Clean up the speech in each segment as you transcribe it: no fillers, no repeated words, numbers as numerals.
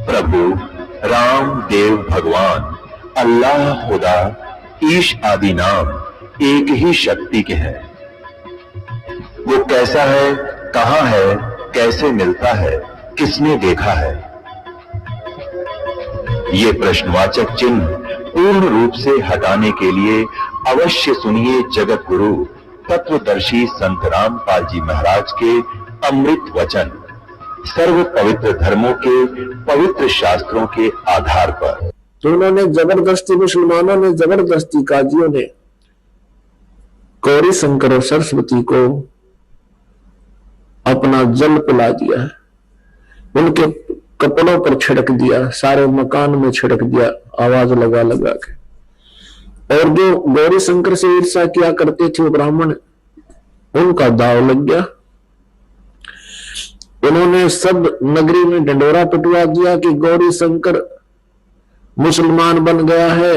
प्रभु राम देव भगवान अल्लाह खुदा ईश आदि नाम एक ही शक्ति के हैं। वो कैसा है, कहां है, कैसे मिलता है, किसने देखा है? ये प्रश्नवाचक चिन्ह पूर्ण रूप से हटाने के लिए अवश्य सुनिए जगत गुरु तत्वदर्शी संत रामपाल जी महाराज के अमृत वचन, सर्व पवित्र धर्मों के पवित्र शास्त्रों के आधार पर। तो उन्होंने जबरदस्ती, मुसलमानों ने जबरदस्ती, काजियों ने गौरी शंकर और सरस्वती को अपना जल पिला दिया, उनके कपड़ों पर छिड़क दिया, सारे मकान में छिड़क दिया, आवाज लगा लगा के। और जो गौरी शंकर से ईर्ष्या किया करते थे ब्राह्मण, उनका दाव लग गया। उन्होंने सब नगरी में ढंडोरा पिटवा दिया कि गौरी शंकर मुसलमान बन गया है,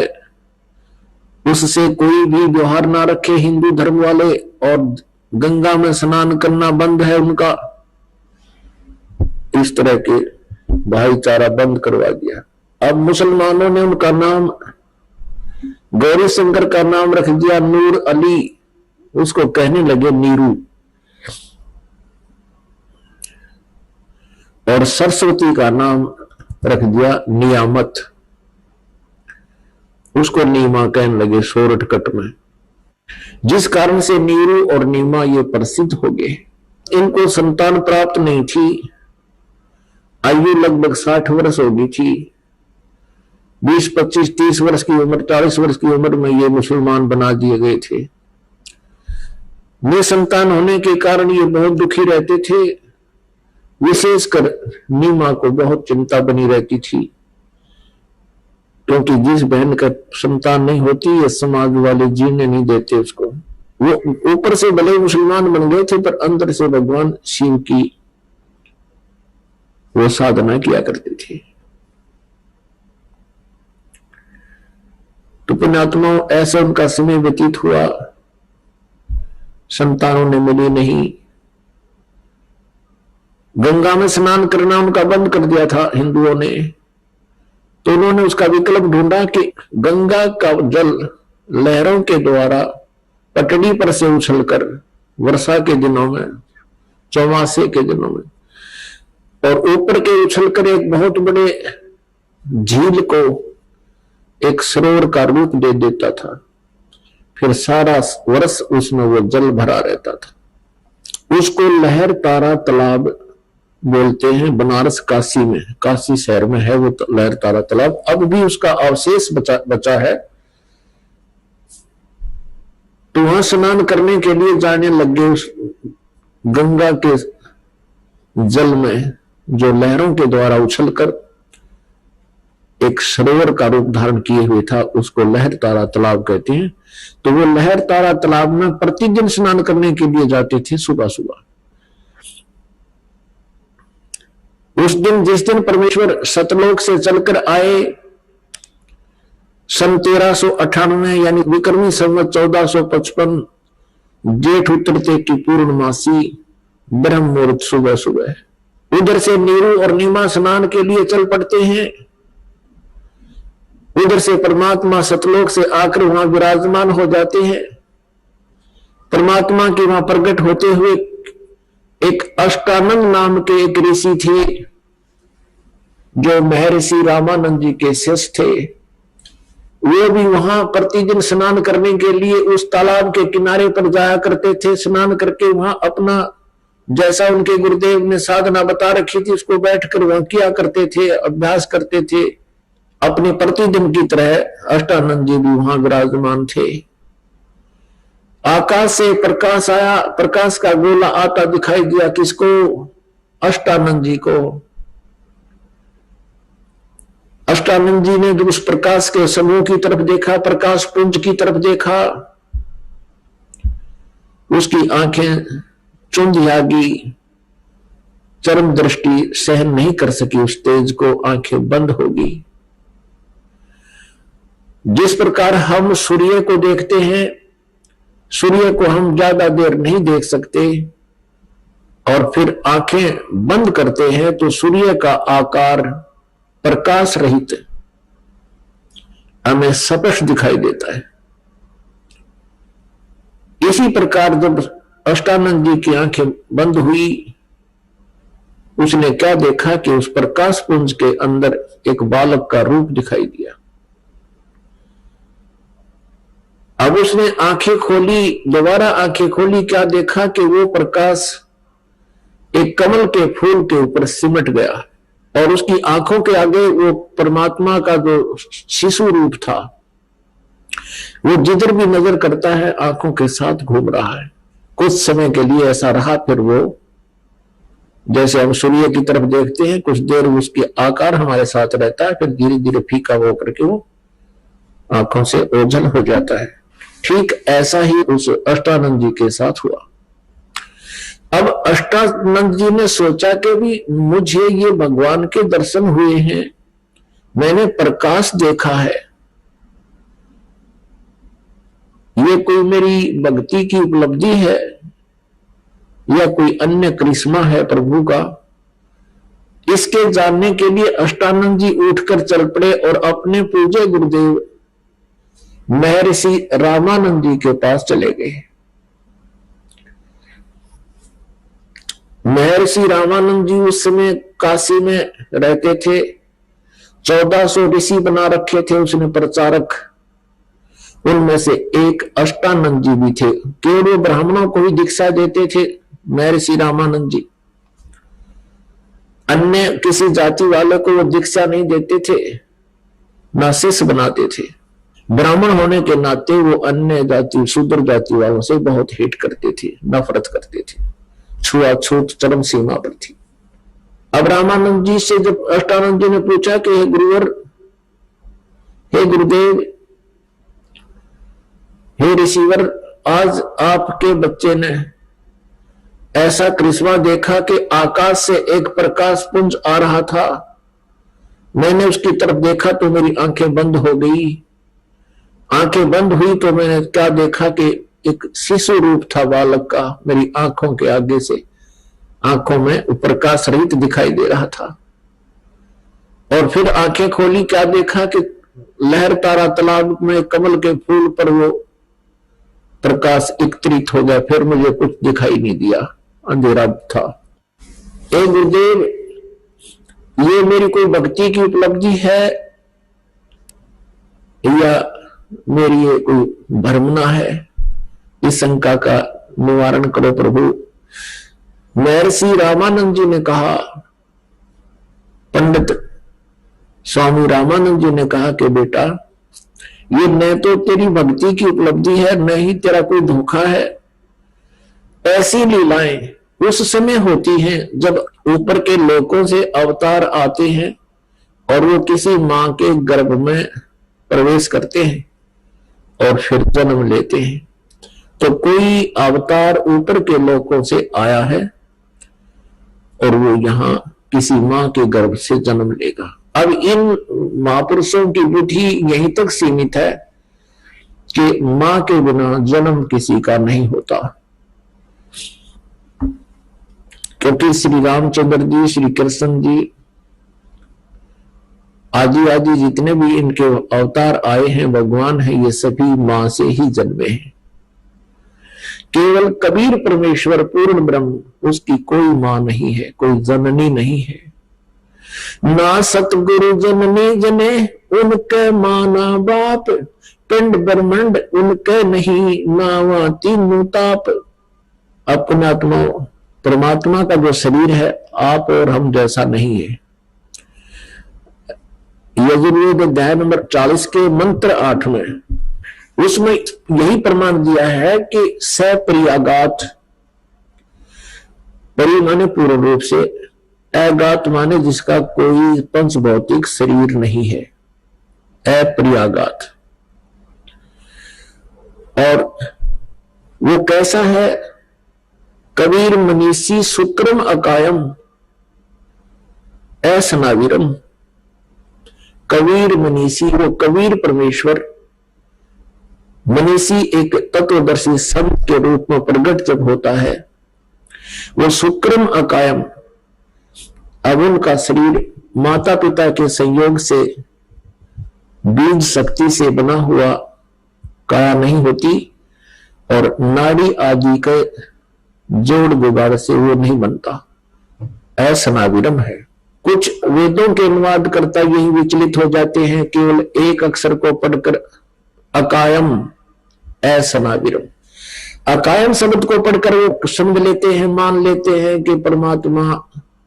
उससे कोई भी व्यवहार ना रखे हिंदू धर्म वाले, और गंगा में स्नान करना बंद है उनका। इस तरह के भाईचारा बंद करवा दिया। अब मुसलमानों ने उनका नाम, गौरी शंकर का नाम रख दिया नूर अली, उसको कहने लगे नीरू। और सरस्वती का नाम रख दिया नियामत, उसको नीमा कहने लगे शॉर्टकट में। जिस कारण से नीरू और नीमा ये प्रसिद्ध हो गए। इनको संतान प्राप्त नहीं थी, आयु लगभग 60 वर्ष हो गई थी। 20, 25, 30 वर्ष की उम्र, 40 वर्ष की उम्र में ये मुसलमान बना दिए गए थे। निसंतान होने के कारण ये बहुत दुखी रहते थे। विशेषकर नीमा को बहुत चिंता बनी रहती थी, क्योंकि जिस बहन का संतान नहीं होती ये समाज वाले जीने नहीं देते उसको। वो ऊपर से भले मुसलमान बन गए थे, पर अंदर से भगवान शिव की वो साधना किया करते थे। तो पुण्यात्माओं, ऐसा उनका समय व्यतीत हुआ, संतानों ने मिली नहीं। गंगा में स्नान करना उनका बंद कर दिया था हिंदुओं ने। तो उन्होंने उसका विकल्प ढूंढा कि गंगा का जल लहरों के द्वारा पटड़ी पर से उछलकर वर्षा के दिनों में, चौमासे के दिनों में, और ऊपर के उछलकर एक बहुत बड़े झील को एक सरोवर का रूप दे देता था। फिर सारा वर्ष उसमें वो जल भरा रहता था। उसको लहर तारा तालाब बोलते हैं। बनारस काशी में, काशी शहर में है वो लहर तारा तालाब। अब भी उसका अवशेष बचा है। तो वहां स्नान करने के लिए जाने लगे उस गंगा के जल में, जो लहरों के द्वारा उछलकर एक सरोवर का रूप धारण किए हुए था, उसको लहर तारा तालाब कहते हैं। तो वो लहर तारा तालाब में प्रतिदिन स्नान करने के लिए जाते थे सुबह सुबह। उस दिन, जिस दिन परमेश्वर सतलोक से चलकर आए, सन 1398 यानी विक्रमी संवत 1455 जेठ उतरते की पूर्णमासी ब्रह्म मुहूर्त सुबह सुबह उधर से नीरू और नीमा स्नान के लिए चल पड़ते हैं। उधर से परमात्मा सतलोक से आकर वहां विराजमान हो जाते हैं। परमात्मा के वहां प्रकट होते हुए एक अष्टानंद नाम के एक ऋषि थे, जो महर्षि रामानंद जी के शिष्य थे। वे भी वहां प्रतिदिन स्नान करने के लिए उस तालाब के किनारे पर जाया करते थे। स्नान करके वहां अपना, जैसा उनके गुरुदेव ने साधना बता रखी थी, उसको बैठकर वहां किया करते थे, अभ्यास करते थे अपने प्रतिदिन की तरह। अष्टानंद जी भी वहां विराजमान थे। आकाश से प्रकाश आया, प्रकाश का गोला आता दिखाई दिया। किसको? अष्टानंद जी को। अष्टानंद जी ने उस प्रकाश के समूह की तरफ देखा, प्रकाश पुंज की तरफ देखा, उसकी आंखें चुंधिया गई, चरम दृष्टि सहन नहीं कर सकी उस तेज को, आंखें बंद हो गई। जिस प्रकार हम सूर्य को देखते हैं, सूर्य को हम ज्यादा देर नहीं देख सकते और फिर आंखें बंद करते हैं तो सूर्य का आकार प्रकाश रहित हमें स्पष्ट दिखाई देता है। इसी प्रकार जब अष्टानंद जी की आंखें बंद हुई, उसने क्या देखा कि उस प्रकाश पुंज के अंदर एक बालक का रूप दिखाई दिया। अब उसने आंखें खोली, दोबारा आंखें खोली, क्या देखा कि वो प्रकाश एक कमल के फूल के ऊपर सिमट गया और उसकी आंखों के आगे वो परमात्मा का जो शिशु रूप था, वो जिधर भी नजर करता है आंखों के साथ घूम रहा है। कुछ समय के लिए ऐसा रहा, फिर वो जैसे हम सूर्य की तरफ देखते हैं, कुछ देर उसकी आकार हमारे साथ रहता है, फिर धीरे धीरे फीका हो करके वो आंखों से ओझल हो जाता है। ठीक ऐसा ही उस अष्टानंद जी के साथ हुआ। अब अष्टानंद जी ने सोचा कि भी मुझे ये भगवान के दर्शन हुए हैं, मैंने प्रकाश देखा है, ये कोई मेरी भक्ति की उपलब्धि है या कोई अन्य करिश्मा है प्रभु का। इसके जानने के लिए अष्टानंद जी उठकर चल पड़े और अपने पूज्य गुरुदेव महर्षि रामानंद जी के पास चले गए। महर्षि रामानंद जी उस समय काशी में रहते थे, 1400 ऋषि बना रखे थे उसने प्रचारक। उनमें से एक अष्टानंद जी भी थे। केवल ब्राह्मणों को ही दीक्षा देते थे महर्षि रामानंद जी, अन्य किसी जाति वाले को वो दीक्षा नहीं देते थे, ना शिष्य बनाते थे। ब्राह्मण होने के नाते वो अन्य जाति शूद्र जाति वालों से बहुत हेट करते थे, नफरत करते थे, छुआछूत चरम सीमा पर थी। अब रामानंद जी से जब अष्टानंद जी ने पूछा कि हे गुरुवर, हे गुरुदेव, हे ऋषिवर, आज आपके बच्चे ने ऐसा करिश्मा देखा कि आकाश से एक प्रकाश पुंज आ रहा था, मैंने उसकी तरफ देखा तो मेरी आंखें बंद हो गई। आंखें बंद हुई तो मैंने क्या देखा कि एक शिशु रूप था बालक का, मेरी आंखों के आगे से आंखों में प्रकाश रहित दिखाई दे रहा था। और फिर आंखें खोली, क्या देखा कि लहर तारा तालाब में कमल के फूल पर वो प्रकाश एकत्रित हो गया। फिर मुझे कुछ दिखाई नहीं दिया, अंधेरा था। ए गुरुदेव, ये मेरी कोई भक्ति की उपलब्धि है या मेरी ये कोई भ्रमना है? इस शंका का निवारण करो प्रभु। महर्षि रामानंद जी ने कहा, पंडित स्वामी रामानंद जी ने कहा कि बेटा, ये न तो तेरी भक्ति की उपलब्धि है, न ही तेरा कोई धोखा है। ऐसी लीलाएं उस समय होती हैं जब ऊपर के लोकों से अवतार आते हैं और वो किसी मां के गर्भ में प्रवेश करते हैं और फिर जन्म लेते हैं। तो कोई अवतार ऊपर के लोकों से आया है और वो यहाँ किसी मां के गर्भ से जन्म लेगा। अब इन महापुरुषों की बुद्धि यहीं तक सीमित है कि मां के बिना जन्म किसी का नहीं होता, क्योंकि श्री रामचंद्र जी, श्री कृष्ण जी आदि आदि जितने भी इनके अवतार आए हैं, भगवान है, ये सभी मां से ही जन्मे हैं। केवल कबीर परमेश्वर पूर्ण ब्रह्म, उसकी कोई मां नहीं है, कोई जननी नहीं है। ना सतगुरु जननी जने, उनके माना बाप, पिंड ब्रह्मंड उनके नहीं, नावा तीनों ताप। अपने आत्मा परमात्मा का जो शरीर है, आप और हम जैसा नहीं है। यजुर्वेद अध्याय नंबर 40 के मंत्र 8 में उसमें यही प्रमाण दिया है कि सप्रियागात, परि माने पूर्ण रूप से, अगात माने जिसका कोई पंच भौतिक शरीर नहीं है, अप्रियागात। और वो कैसा है? कबीर मनीषी शुक्रम अकायम असनावीरम। कबीर मनीषी, वो कबीर परमेश्वर, मनीषी एक तत्वदर्शी संत के रूप में प्रकट जब होता है, वो शुक्रम अकायम। अब उनका शरीर माता पिता के संयोग से, बीज शक्ति से बना हुआ काया नहीं होती, और नाड़ी आदि के जोड़ गुबार से वो नहीं बनता। असनाविरम है। कुछ वेदों के अनुवाद करता यही विचलित हो जाते हैं, केवल एक अक्षर को पढ़कर अकायम असनाविरम, अकायम शब्द को पढ़कर वो समझ लेते हैं, मान लेते हैं कि परमात्मा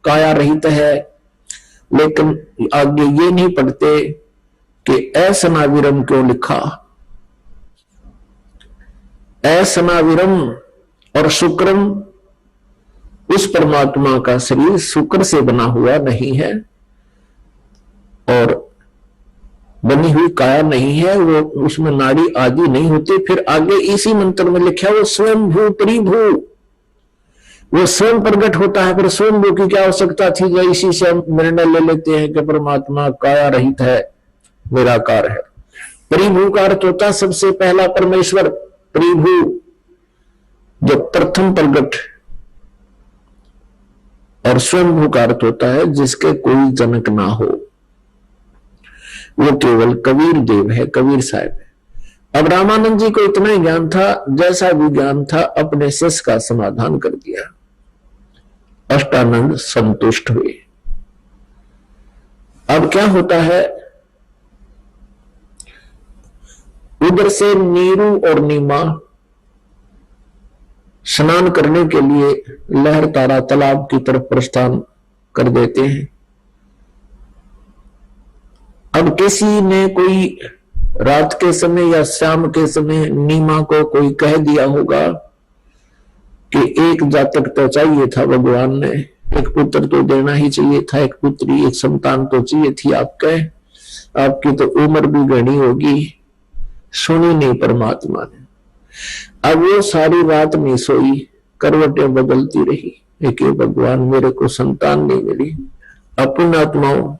काया रहित है, लेकिन आगे ये नहीं पढ़ते कि असनाविरम क्यों लिखा। असनाविरम और शुक्रम, उस परमात्मा का शरीर शुक्र से बना हुआ नहीं है और बनी हुई काया नहीं है, वो उसमें नाड़ी आदि नहीं होती। फिर आगे इसी मंत्र में लिखा वो स्वयं भू परिभू, वो स्वयं प्रकट होता है। फिर स्वयं भू की क्या आवश्यकता थी, जो इसी से हम निर्णय ले लेते हैं कि परमात्मा काया रहित है, निराकार है। परिभू का अर्थ होता है सबसे पहला परमेश्वर, परिभू जो प्रथम प्रकट, और स्वयं का अर्थ होता है जिसके कोई जनक ना हो, वो केवल कबीर देव है, कबीर साहब है। अब रामानंद जी को इतना ही ज्ञान था, जैसा भी ज्ञान था अपने शिष्य का समाधान कर दिया। अष्टानंद संतुष्ट हुए। अब क्या होता है, उधर से नीरू और नीमा स्नान करने के लिए लहर तारा तालाब की तरफ प्रस्थान कर देते हैं। अब किसी ने कोई रात के समय या शाम के समय नीमा को कोई कह दिया होगा कि एक जातक तो चाहिए था, भगवान ने एक पुत्र तो देना ही चाहिए था, एक पुत्री, एक संतान तो चाहिए थी आपकी तो उम्र भी घनी होगी, सुनी नहीं परमात्मा ने। अब वो सारी रात नहीं सोई, करवटें बदलती रही, एक भगवान मेरे को संतान नहीं मिली। अपनी आत्माओं,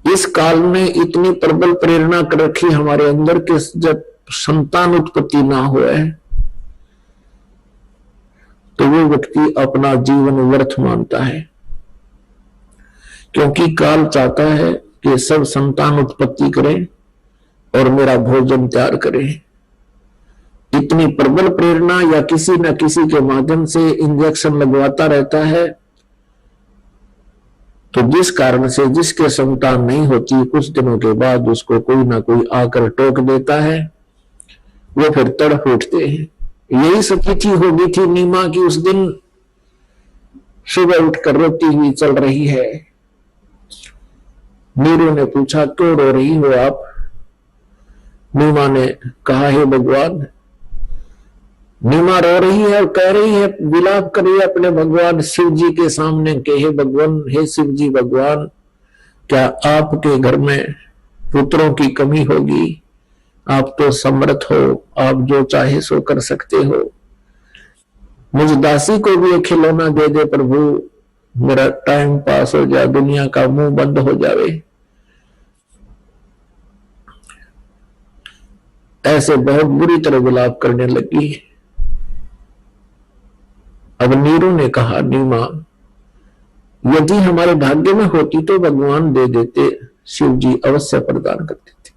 इस काल में इतनी प्रबल प्रेरणा कर रखी हमारे अंदर कि जब संतान उत्पत्ति ना होए तो वो व्यक्ति अपना जीवन व्यर्थ मानता है, क्योंकि काल चाहता है कि सब संतान उत्पत्ति करें और मेरा भोजन तैयार करें। इतनी प्रबल प्रेरणा या किसी न किसी के माध्यम से इंजेक्शन लगवाता रहता है, तो जिस कारण से जिसके संतान नहीं होती, कुछ दिनों के बाद उसको कोई ना कोई आकर टोक देता है, वो फिर तड़प उठते हैं। यही स्थिति हो गई थी नीमा की। उस दिन सुबह उठकर रोती हुई चल रही है। नीरू ने पूछा क्यों रो रही हो आप? नीमा ने कहा हे भगवान, नीमा रो रही है और कह रही है, विलाप कर रही है अपने भगवान शिव जी के सामने कि हे भगवान, हे शिव जी भगवान, क्या आपके घर में पुत्रों की कमी होगी? आप तो समर्थ हो, आप जो चाहे सो कर सकते हो। मुझ दासी को भी एक खिलौना दे दे प्रभु, मेरा टाइम पास हो जाए, दुनिया का मुंह बंद हो जावे। ऐसे बहुत बुरी तरह विलाप करने लगी। अब नीरू ने कहा, नीमा यदि हमारे भाग्य में होती तो भगवान दे देते, शिव जी अवश्य प्रदान कर देते।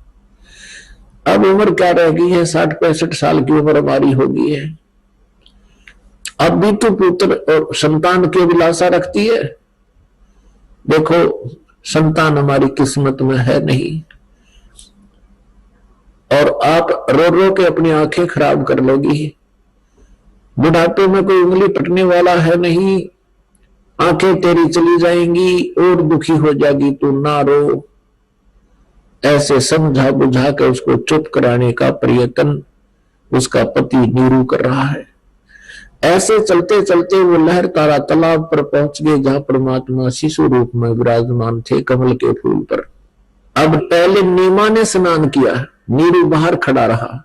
अब उम्र क्या रह गई है, 60-65 साल की उम्र हमारी हो गई है। अब भी तो पुत्र और संतान की अभिलाषा रखती है। देखो संतान हमारी किस्मत में है नहीं, और आप रो रो के अपनी आंखें खराब कर लोगी। बुढ़ापे में कोई उंगली पटने वाला है नहीं, आंखें तेरी चली जाएंगी और दुखी हो जाएगी, तू ना रो। ऐसे समझा बुझा के उसको चुप कराने का प्रयत्न उसका पति नीरू कर रहा है। ऐसे चलते चलते वो लहर तारा तालाब पर पहुंच गए, जहां परमात्मा शिशु रूप में विराजमान थे कमल के फूल पर। अब पहले नीमा ने स्नान किया, नीरू बाहर खड़ा रहा।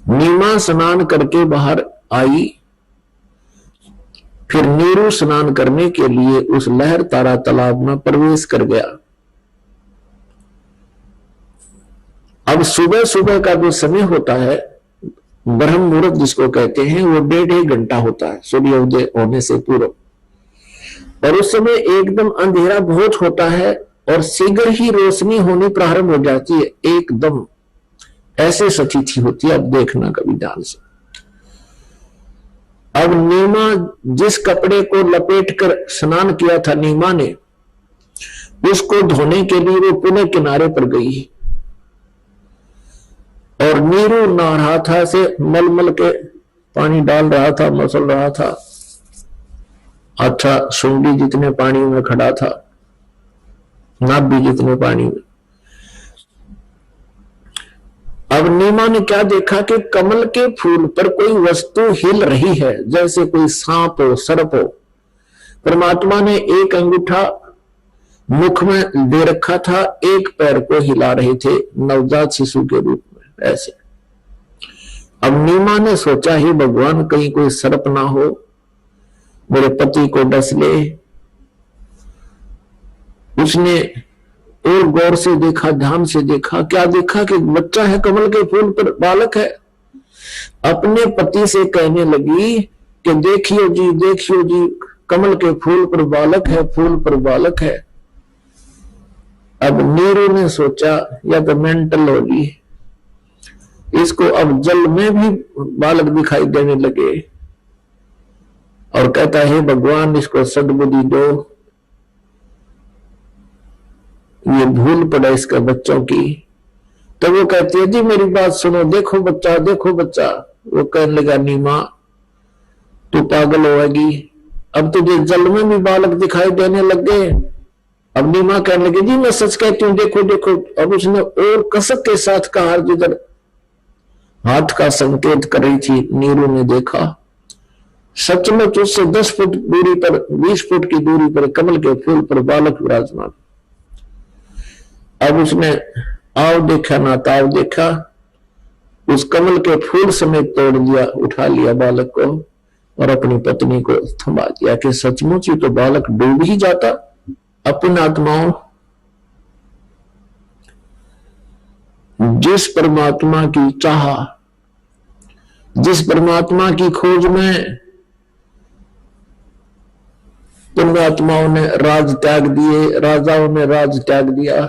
नीमा स्नान करके बाहर आई, फिर नीरू स्नान करने के लिए उस लहर तारा तालाब में प्रवेश कर गया। अब सुबह सुबह का जो समय होता है, ब्रह्म मुहूर्त जिसको कहते हैं, वो 1.5 घंटा होता है सूर्योदय होने से पूर्व। और उस समय एकदम अंधेरा बहुत होता है और शीघ्र ही रोशनी होनी प्रारंभ हो जाती है, एकदम ऐसे स्थिति होती है। अब देखना कभी ध्यान से। अब नीमा जिस कपड़े को लपेट कर स्नान किया था नीमा ने, उसको धोने के लिए वो पुनः किनारे पर गई और नीरू नहा रहा था, से मलमल के पानी डाल रहा था, मसल रहा था। अच्छा सुंडी जितने पानी में खड़ा था, नाभि जितने पानी में। अब नीमा ने क्या देखा कि कमल के फूल पर कोई वस्तु हिल रही है, जैसे कोई सांप हो, सर्प हो। परमात्मा ने एक अंगूठा मुख में दे रखा था, एक पैर को हिला रहे थे नवजात शिशु के रूप में, ऐसे। अब नीमा ने सोचा, ही भगवान कहीं कोई सर्प ना हो, मेरे पति को डस ले। उसने और गौर से देखा, ध्यान से देखा। क्या देखा कि बच्चा है, कमल के फूल पर बालक है। अपने पति से कहने लगी कि देखियो जी कमल के फूल पर बालक है, फूल पर बालक है। अब नीरू ने सोचा या तो मेंटल होगी, इसको अब जल में भी बालक दिखाई देने लगे, और कहता है भगवान इसको सद्बुद्धि दो, ये भूल पड़ा इसका बच्चों की। तो वो कहती है जी मेरी बात सुनो, देखो बच्चा, देखो बच्चा। वो कहने लगा नीमा तू पागल होगी, अब तुझे जल में भी बालक दिखाई देने लग गए। अब नीमा कहने लगी जी मैं सच कहती हूँ, देखो देखो। अब उसने और कसक के साथ कहा, जिधर हाथ का संकेत कर रही थी, नीरू ने देखा सचमुच उससे 10 फुट दूरी पर, 20 फुट की दूरी पर कमल के फूल पर बालक विराजमान। अब उसने आव देखा ना ताव देखा, उस कमल के फूल समेत तोड़ दिया, उठा लिया बालक को और अपनी पत्नी को थमा दिया कि सचमुच ही तो बालक डूब ही जाता। अपनी आत्माओं, जिस परमात्मा की चाह, जिस परमात्मा की खोज में पुण्यात्माओं ने राज त्याग दिए, राजाओं ने राज त्याग दिया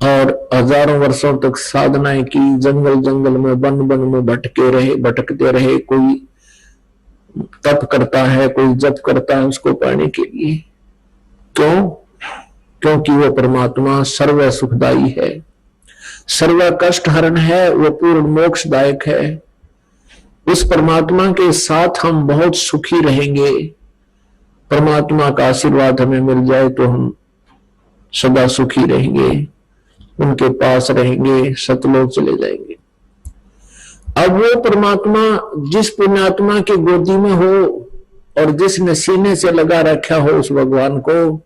और हजारों वर्षों तक साधनाएं की, जंगल जंगल में, वन वन में भटकते रहे। कोई तप करता है, कोई जप करता है उसको पाने के लिए। क्यों? क्योंकि वो परमात्मा सर्व सुखदाई है, सर्व कष्ट हरण है, वो पूर्ण मोक्षदायक है। उस परमात्मा के साथ हम बहुत सुखी रहेंगे। परमात्मा का आशीर्वाद हमें मिल जाए तो हम सदा सुखी रहेंगे, उनके पास रहेंगे, सतलोक चले जाएंगे। अब वो परमात्मा जिस पुण्यात्मा की गोदी में हो और जिसने सीने से लगा रखा हो उस भगवान को,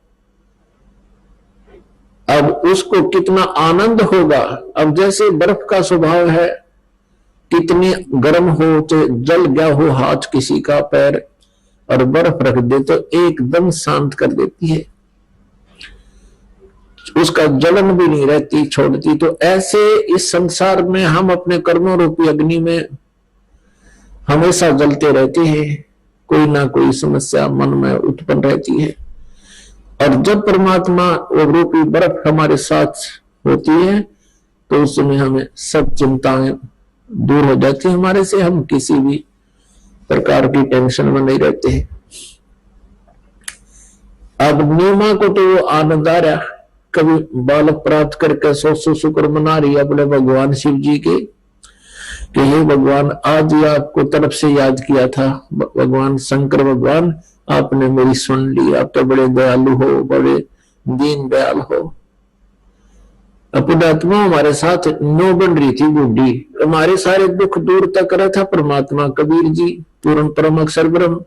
अब उसको कितना आनंद होगा। अब जैसे बर्फ का स्वभाव है, कितनी गर्म हो तो जल गया हो हाथ किसी का, पैर, और बर्फ रख दे तो एकदम शांत कर देती है, उसका जलन भी नहीं रहती, छोड़ती। तो ऐसे इस संसार में हम अपने कर्मों रूपी अग्नि में हमेशा जलते रहते हैं, कोई ना कोई समस्या मन में उत्पन्न रहती है। और जब परमात्मा वो रूपी बर्फ हमारे साथ होती है तो उस समय हमें सब चिंताएं दूर हो जाती है हमारे से, हम किसी भी प्रकार की टेंशन में नहीं रहते हैं। अब नीमा को तो वो आनंद आ रहा, कभी बालक प्राप्त करके सौ शुक्र मना रही है अपने भगवान शिव जी के कि हे भगवान आज ही आपको तरफ से याद किया था, भगवान शंकर भगवान आपने मेरी सुन ली, आप तो बड़े दयालु हो, बड़े दीन दयाल हो। अपनी आत्मा हमारे साथ नो बन रही थी बूढ़ी, हमारे सारे दुख दूर तक रहा था परमात्मा कबीर जी, पूर्ण परम अक्षर ब्रह्म।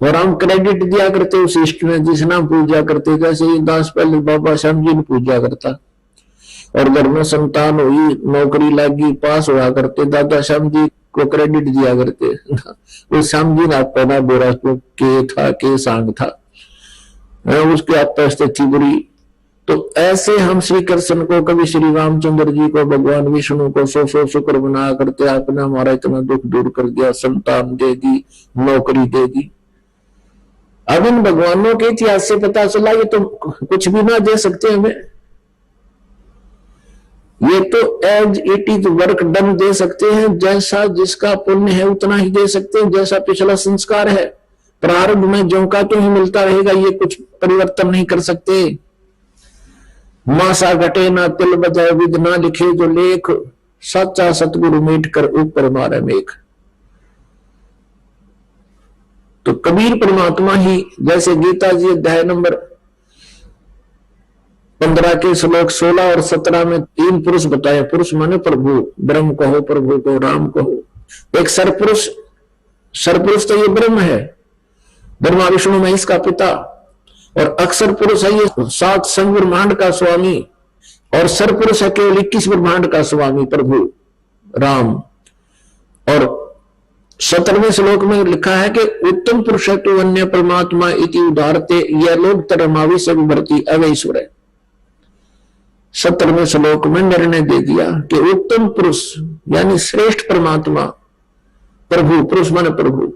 और हम क्रेडिट दिया करते उस इष्ट में जिस नाम पूजा करते, जैसे ये दास पहले बाबा श्याम जी ने पूजा करता, और घर में संतान हुई, नौकरी लगी, पास हुआ करते, दादा श्याम जी को क्रेडिट दिया करते। वो श्याम जी ने आपका ना बोरा के था, के सांग था, उसके आपका स्थिति बुरी। तो ऐसे हम श्री कृष्ण को, कभी श्री रामचंद्र जी को, भगवान विष्णु को सौ शुक्र बना करते, आपने हमारा इतना दुख दूर कर दिया, संतान दे दी, नौकरी दे दी। अब इन भगवानों के इतिहास से पता चला ये तो कुछ भी ना दे सकते हमें, ये तो as it is work done दे सकते हैं, जैसा जिसका पुण्य है उतना ही दे सकते हैं, जैसा पिछला संस्कार है प्रारंभ में जो का तो ही मिलता रहेगा, ये कुछ परिवर्तन नहीं कर सकते। मासा घटे ना तिल बजाए विद ना लिखे जो लेख, सच्चा सतगुरु मीट कर ऊपर मारे मेघ। तो कबीर परमात्मा ही, जैसे गीता जी अध्याय नंबर 15 के श्लोक 16 और 17 में 3 पुरुष बताए। पुरुष माने प्रभु, ब्रह्म कहो, प्रभु को, राम कहो। एक सरपुरुष, सरपुरुष तो ये ब्रह्म है, ब्रह्मा विष्णु महेश का पिता, और अक्षर पुरुष है ये 7 संग ब्रह्मांड का स्वामी, और सरपुरुष है केवल 21 ब्रह्मांड का स्वामी प्रभु राम। और 17वें श्लोक में लिखा है कि उत्तम पुरुष तो अन्य परमात्मा इति उदाहरते यह लोग तरमावी सब भरती अवैश्वर है। 17वें श्लोक में निर्णय दे दिया कि उत्तम पुरुष यानी श्रेष्ठ परमात्मा प्रभु, पुरुष माने प्रभु,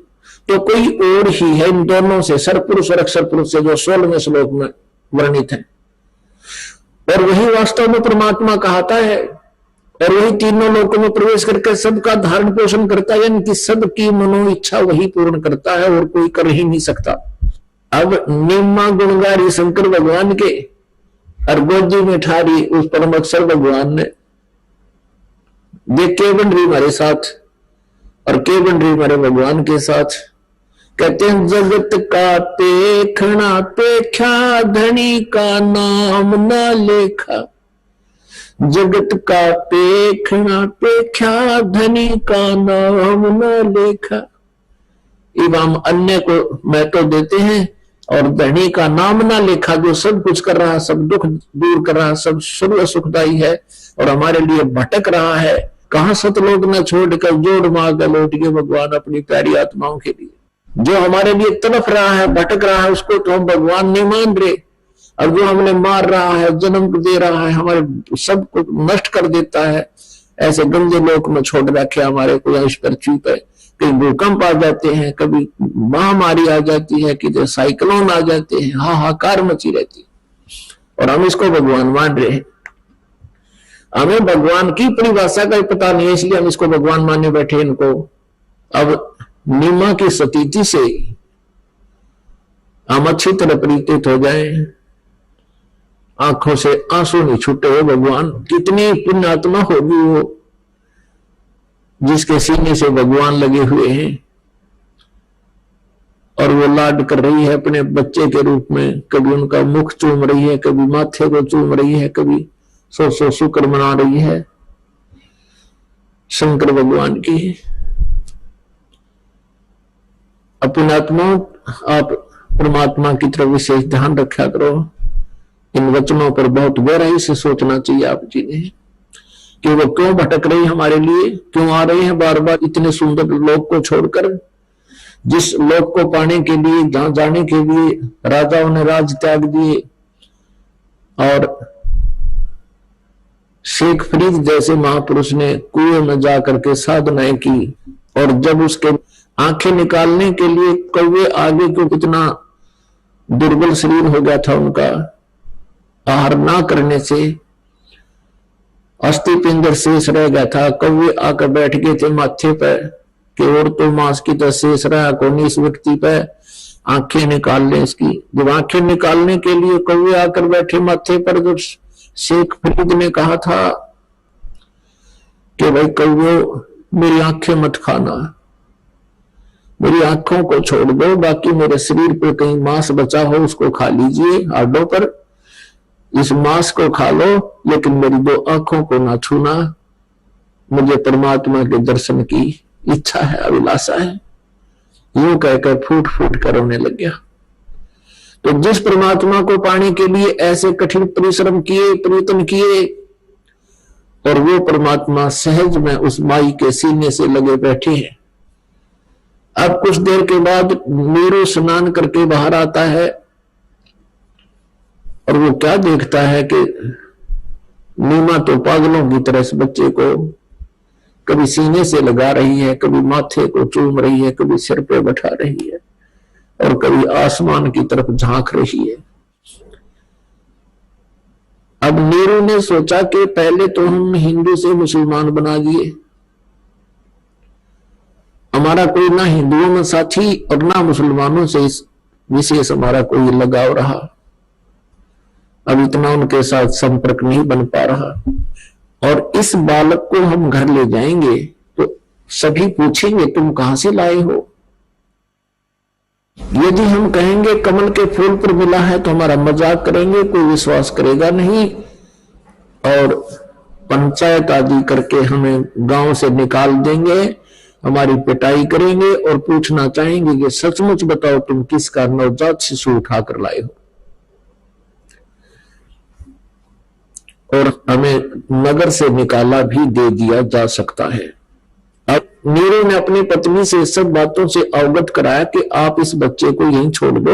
तो कोई और ही है इन दोनों से, सरपुरुष और अक्षर पुरुष से, जो 16वें श्लोक में वर्णित है। और वही वास्तव में परमात्मा कहता है, और वही तीनों लोकों में प्रवेश करके सबका धारण पोषण करता है, यानी कि सबकी मनो इच्छा वही पूर्ण करता है और कोई कर ही नहीं सकता। अब निम्मा गुणगारी शंकर भगवान के और गोदी में ठारी उस परम अक्षर भगवान ने देख के बन रही हमारे साथ, और के बन रही हमारे भगवान के साथ। कहते हैं जगत का देखना पेख्या धनी का नाम न लेखा, जगत का देखना पेख्या धनी का नाम न लेखा। इमाम अन्य को महत्व देते हैं और धनी का नाम ना लेखा, जो सब कुछ कर रहा, सब दुख दूर कर रहा, सब सर्व सुखदायी है और हमारे लिए भटक रहा है। कहां सतलोक न छोड़कर जोड़ मांग लौट के भगवान अपनी प्यारी आत्माओं के लिए, जो हमारे लिए तड़प रहा है, भटक रहा है, उसको तो हम भगवान नहीं मान रहे। और जो हमने मार रहा है, जन्म दे रहा है, हमारे सब कुछ नष्ट कर देता है, ऐसे गंदे लोक में छोड़ रखे हमारे को इस पृथ्वी पर। कभी भूकंप आ जाते हैं, कभी महामारी आ जाती है, कि साइक्लोन आ जाते हैं, हाहाकार मची रहती है, और हम इसको भगवान मान रहे हैं। हमें भगवान की परिभाषा का पता नहीं है, इसलिए हम इसको भगवान माने बैठे इनको। अब नीमा की स्थिति से हम अच्छी तरह परिचित हो जाए, आंखों से आंसू नहीं छूटे हो। भगवान कितनी पुण्यात्मा होगी वो, जिसके सीने से भगवान लगे हुए हैं और वो लाड कर रही है अपने बच्चे के रूप में। कभी उनका मुख चूम रही है, कभी माथे को चूम रही है, कभी सौ शुक्र मना रही है शंकर भगवान की। अपनी आत्मा आप परमात्मा की तरफ विशेष ध्यान रखा करो। इन वचनों पर बहुत गहराई से सोचना चाहिए आप जी ने, कि वो क्यों भटक रही हमारे लिए, क्यों आ रहे हैं बार बार इतने सुंदर लोक को छोड़कर। जिस लोक को पाने के लिए, जहां जाने के लिए राजाओं ने राज त्याग दिए, और शेख फरीद जैसे महापुरुष ने कुएं में जाकर के साधनाएं की, और जब उसके आंखें निकालने के लिए कौवे आगे को कितना दुर्बल शरीर हो गया था उनका, आहार ना करने से अस्थि पिंजर शेष रह गया था। कौवे आकर बैठ गए थे माथे पर कि और तो मांस की तो शेष रहा कौन इस व्यक्ति पर, आंखें निकाल ले इसकी। जब आंखें निकालने के लिए कौवे आकर बैठे माथे पर, जब शेख फरीद ने कहा था कि भाई कौवे मेरी आंखें मत खाना, मेरी आंखों को छोड़ दो, बाकी मेरे शरीर पे कहीं मांस बचा हो उसको खा लीजिए, हाडों पर इस मांस को खा लो, लेकिन मेरी 2 आंखों को ना छूना, मुझे परमात्मा के दर्शन की इच्छा है, अभिलाषा है। यूं कहकर फूट फूट कर रोने लग गया। तो जिस परमात्मा को पाने के लिए ऐसे कठिन परिश्रम किए, प्रयत्न किए, और वो परमात्मा सहज में उस माई के सीने से लगे बैठे हैं। अब कुछ देर के बाद नीरू स्नान करके बाहर आता है, और वो क्या देखता है कि नीमा तो पागलों की तरह इस बच्चे को कभी सीने से लगा रही है, कभी माथे को चूम रही है, कभी सिर पे बैठा रही है, और कभी आसमान की तरफ झांक रही है। अब नीरू ने सोचा कि पहले तो हम हिंदू से मुसलमान बना दिए, हमारा कोई ना हिंदुओं में साथी और ना मुसलमानों से विशेष हमारा कोई लगाव रहा, अब इतना उनके साथ संपर्क नहीं बन पा रहा। और इस बालक को हम घर ले जाएंगे तो सभी पूछेंगे तुम कहां से लाए हो। यदि हम कहेंगे कमल के फूल पर मिला है तो हमारा मजाक करेंगे, कोई विश्वास करेगा नहीं और पंचायत आदि करके हमें गांव से निकाल देंगे, हमारी पिटाई करेंगे और पूछना चाहेंगे कि सचमुच बताओ तुम किसका नवजात शिशु उठाकर लाए हो। और हमें नगर से निकाला भी दे दिया जा सकता है। अब नीरू ने अपनी पत्नी से सब बातों से अवगत कराया कि आप इस बच्चे को यहीं छोड़ दो,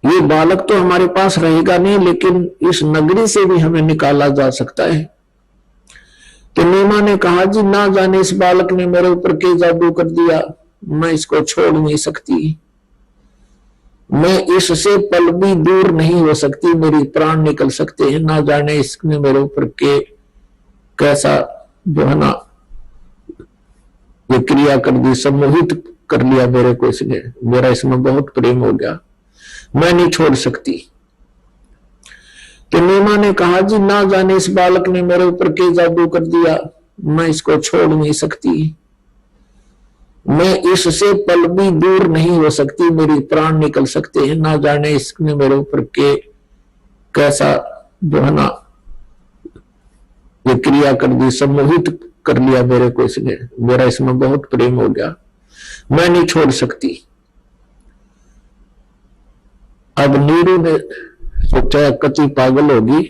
ये बालक तो हमारे पास रहेगा नहीं लेकिन इस नगरी से भी हमें निकाला जा सकता है। तो नीमा ने कहा जी ना जाने इस बालक ने मेरे ऊपर क्या जादू कर दिया, मैं इसको छोड़ नहीं सकती, मैं इससे पल भी दूर नहीं हो सकती, मेरी प्राण निकल सकते हैं, ना जाने इसने मेरे ऊपर के कैसा जो है ना ये क्रिया कर दी, सम्मोहित कर लिया मेरे को इसने, मेरा इसमें बहुत प्रेम हो गया, मैं नहीं छोड़ सकती। तो नीमा ने कहा जी ना जाने इस बालक ने मेरे ऊपर क्या जादू कर दिया, मैं इसको छोड़ नहीं सकती, मैं इससे पल भी दूर नहीं हो सकती, मेरी प्राण निकल सकते हैं, ना जाने इसने मेरे ऊपर के कैसा जो है ना ये क्रिया कर दी, सम्मोहित कर लिया मेरे को इसने, मेरा इसमें बहुत प्रेम हो गया, मैं नहीं छोड़ सकती। अब नीरू ने सोचा कच्ची पागल होगी,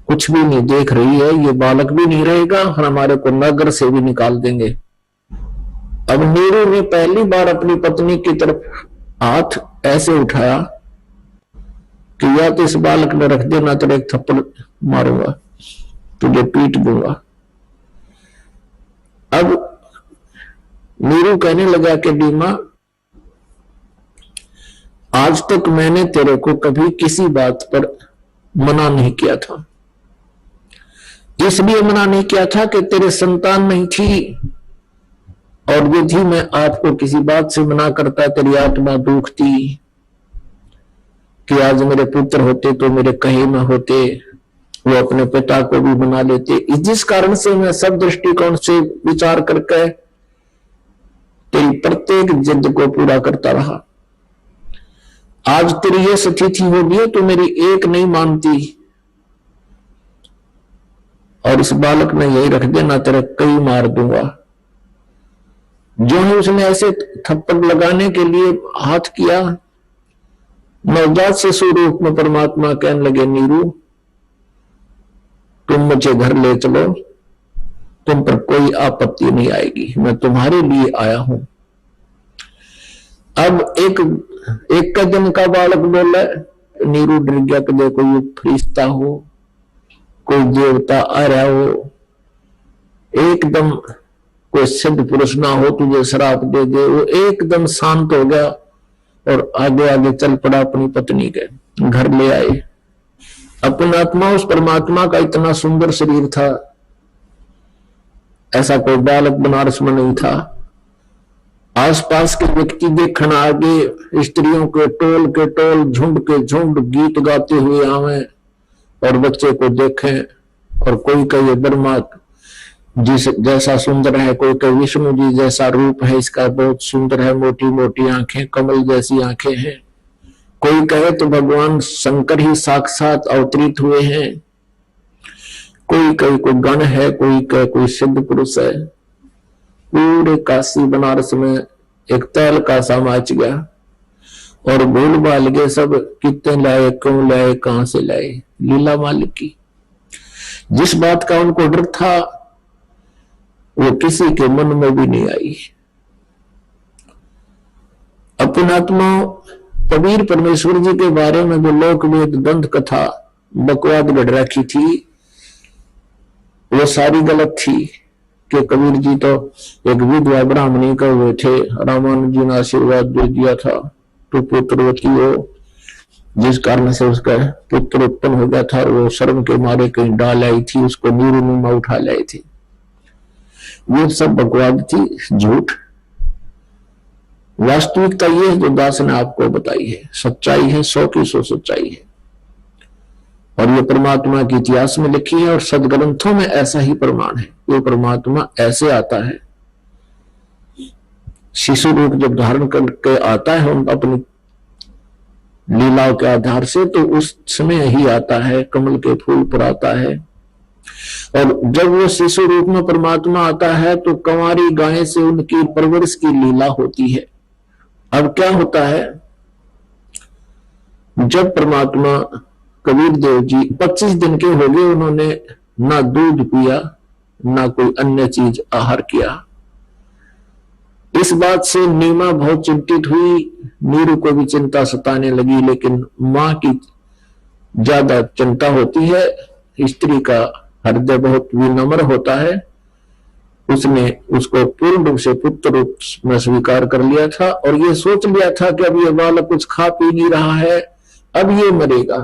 कुछ भी नहीं देख रही है, ये बालक भी नहीं रहेगा और हमारे को नगर से भी निकाल देंगे। अब नीरू ने पहली बार अपनी पत्नी की तरफ हाथ ऐसे उठाया कि या तो इस बालक ने रख देना तो एक थप्पड़ मारूंगा, तुझे पीट दूंगा। अब नीरू कहने लगा कि डीमा आज तक मैंने तेरे को कभी किसी बात पर मना नहीं किया था, इसलिए मना नहीं किया था कि तेरे संतान नहीं थी, और यदि मैं आपको किसी बात से मना करता तेरी आत्मा दुखती कि आज मेरे पुत्र होते तो मेरे कहे में होते, वो अपने पिता को भी मना लेते। जिस कारण से मैं सब दृष्टिकोण से विचार करके तेरी प्रत्येक जिद को पूरा करता रहा। आज तेरी ये स्थिति होगी है तो मेरी एक नहीं मानती और इस बालक में यही रख देना, तेरे कई मार दूंगा। जो ही उसने ऐसे थप्पड़ लगाने के लिए हाथ किया, नवजात शिशु रूप में परमात्मा कहने लगे नीरू तुम मुझे घर ले चलो, तुम पर कोई आपत्ति नहीं आएगी, मैं तुम्हारे लिए आया हूं। अब एक कदम का बालक बोला, नीरू डर गया कि देखो ये फरिश्ता हो, कोई देवता आ रहा हो, एकदम कोई सिद्ध पुरुष ना हो तुझे श्राप दे दे। वो एकदम शांत हो गया और आगे आगे चल पड़ा अपनी पत्नी के घर ले आए। अपना आत्मा उस परमात्मा का इतना सुंदर शरीर था, ऐसा कोई बालक बनारस में नहीं था। आसपास के व्यक्ति देखना आगे स्त्रियों के टोल झुंड के झुंड गीत गाते हुए आवे और बच्चे को देखें, और कोई कहे ब्रह्मा जिस जैसा सुंदर है, कोई कहे विष्णु जी जैसा रूप है इसका, बहुत सुंदर है, मोटी मोटी आंखें, कमल जैसी आंखें हैं। कोई कहे तो भगवान शंकर ही साक्षात अवतरित हुए हैं, कोई कहे कोई गण है, कोई कहे कोई सिद्ध पुरुष है। पूरे काशी बनारस में एक तैल का सा मच गया और भूल भाल गए सब, कितने लाए, क्यों लाए, कहां से लाए, लीला मालिक की। जिस बात का उनको डर था वो किसी के मन में भी नहीं आई। अपनात्मा कबीर परमेश्वर जी के बारे में जो लोकवेद दंत कथा बकवाद गढ़ रखी थी वो सारी गलत थी कि कबीर जी तो एक विधवा ब्राह्मणी का हुए थे, रामानुज जी ने आशीर्वाद दे दिया था तो पुत्रवती हो, जिस कारण से उसका पुत्र उत्पन्न हो गया था, वो शर्म के मारे कहीं डाल आई थी, उसको नीरू में उठा लाई थी। ये सब बकवाद थी, झूठ। वास्तविकता ये है जो दास ने आपको बताई है, सच्चाई है, 100% सच्चाई है, और ये परमात्मा के इतिहास में लिखी है और सदग्रंथों में ऐसा ही प्रमाण है। ये परमात्मा ऐसे आता है, शिशु रूप जब धारण करके आता है हम अपनी लीलाओं के आधार से, तो उस समय ही आता है, कमल के फूल पर आता है। और जब वो शिशु रूप में परमात्मा आता है तो कंवारी गाय से उनकी परवरिश की लीला होती है। अब क्या होता है, जब परमात्मा कबीर देव जी 25 दिन के हो गए, उन्होंने ना दूध पिया ना कोई अन्य चीज आहार किया। इस बात से नीमा बहुत चिंतित हुई, नीरू को भी चिंता सताने लगी, लेकिन मां की ज्यादा चिंता होती है। स्त्री का हृदय बहुत विनम्र होता है, उसने उसको पूर्ण रूप से पुत्र रूप में स्वीकार कर लिया था और ये सोच लिया था कि अब ये बालक कुछ खा पी नहीं रहा है, अब ये मरेगा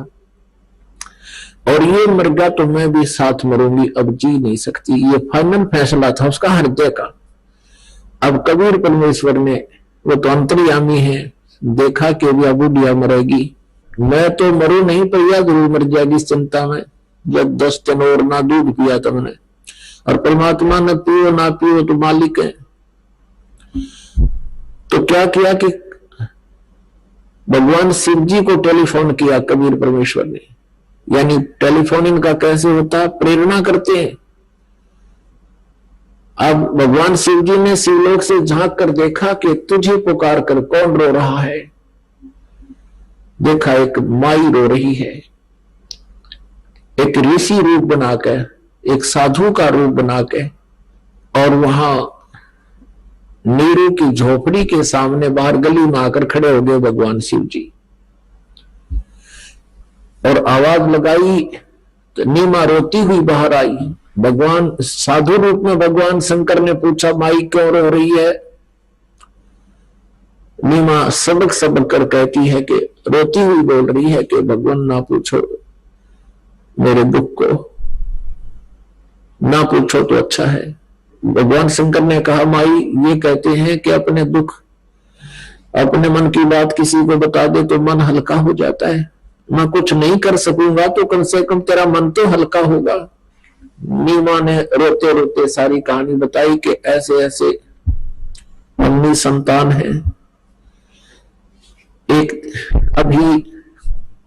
और ये मर गया तो मैं भी साथ मरूंगी, अब जी नहीं सकती। ये फाइनल फैसला था उसका हृदय का। अब कबीर परमेश्वर ने, वो तो अंतर्यामी है, देखा कि भी बुढ़िया मरेगी, मैं तो मरू नहीं पर यह जरूर मर जाएगी इस चिंता में। जब 10 दिन और ना दूध पिया तुमने, और परमात्मा ने पियो ना पियो तो मालिक है। तो क्या किया कि भगवान शिव जी को टेलीफोन किया कबीर परमेश्वर ने। यानी टेलीफोन इनका कैसे होता है, प्रेरणा करते हैं। अब भगवान शिव जी ने शिवलोक से झांक कर देखा कि तुझे पुकार कर कौन रो रहा है। देखा एक माई रो रही है, एक ऋषि रूप बनाकर, एक साधु का रूप बनाकर, और वहां नीरू की झोपड़ी के सामने बाहर गली में आकर खड़े हो गए भगवान शिव जी और आवाज लगाई तो नीमा रोती हुई बाहर आई। भगवान साधु रूप में भगवान शंकर ने पूछा, माई क्यों रो रही है? नीमा सबक सबक कर कहती है कि रोती हुई बोल रही है कि भगवान ना पूछो मेरे दुख को, ना पूछो तो अच्छा है। भगवान शंकर ने कहा, माई ये कहते हैं कि अपने दुख, अपने मन की बात किसी को बता दे तो मन हल्का हो जाता है। मैं कुछ नहीं कर सकूंगा तो कम से कम तेरा मन तो हल्का होगा। नीमा ने रोते रोते सारी कहानी बताई कि ऐसे ऐसे मम्मी संतान है। एक अभी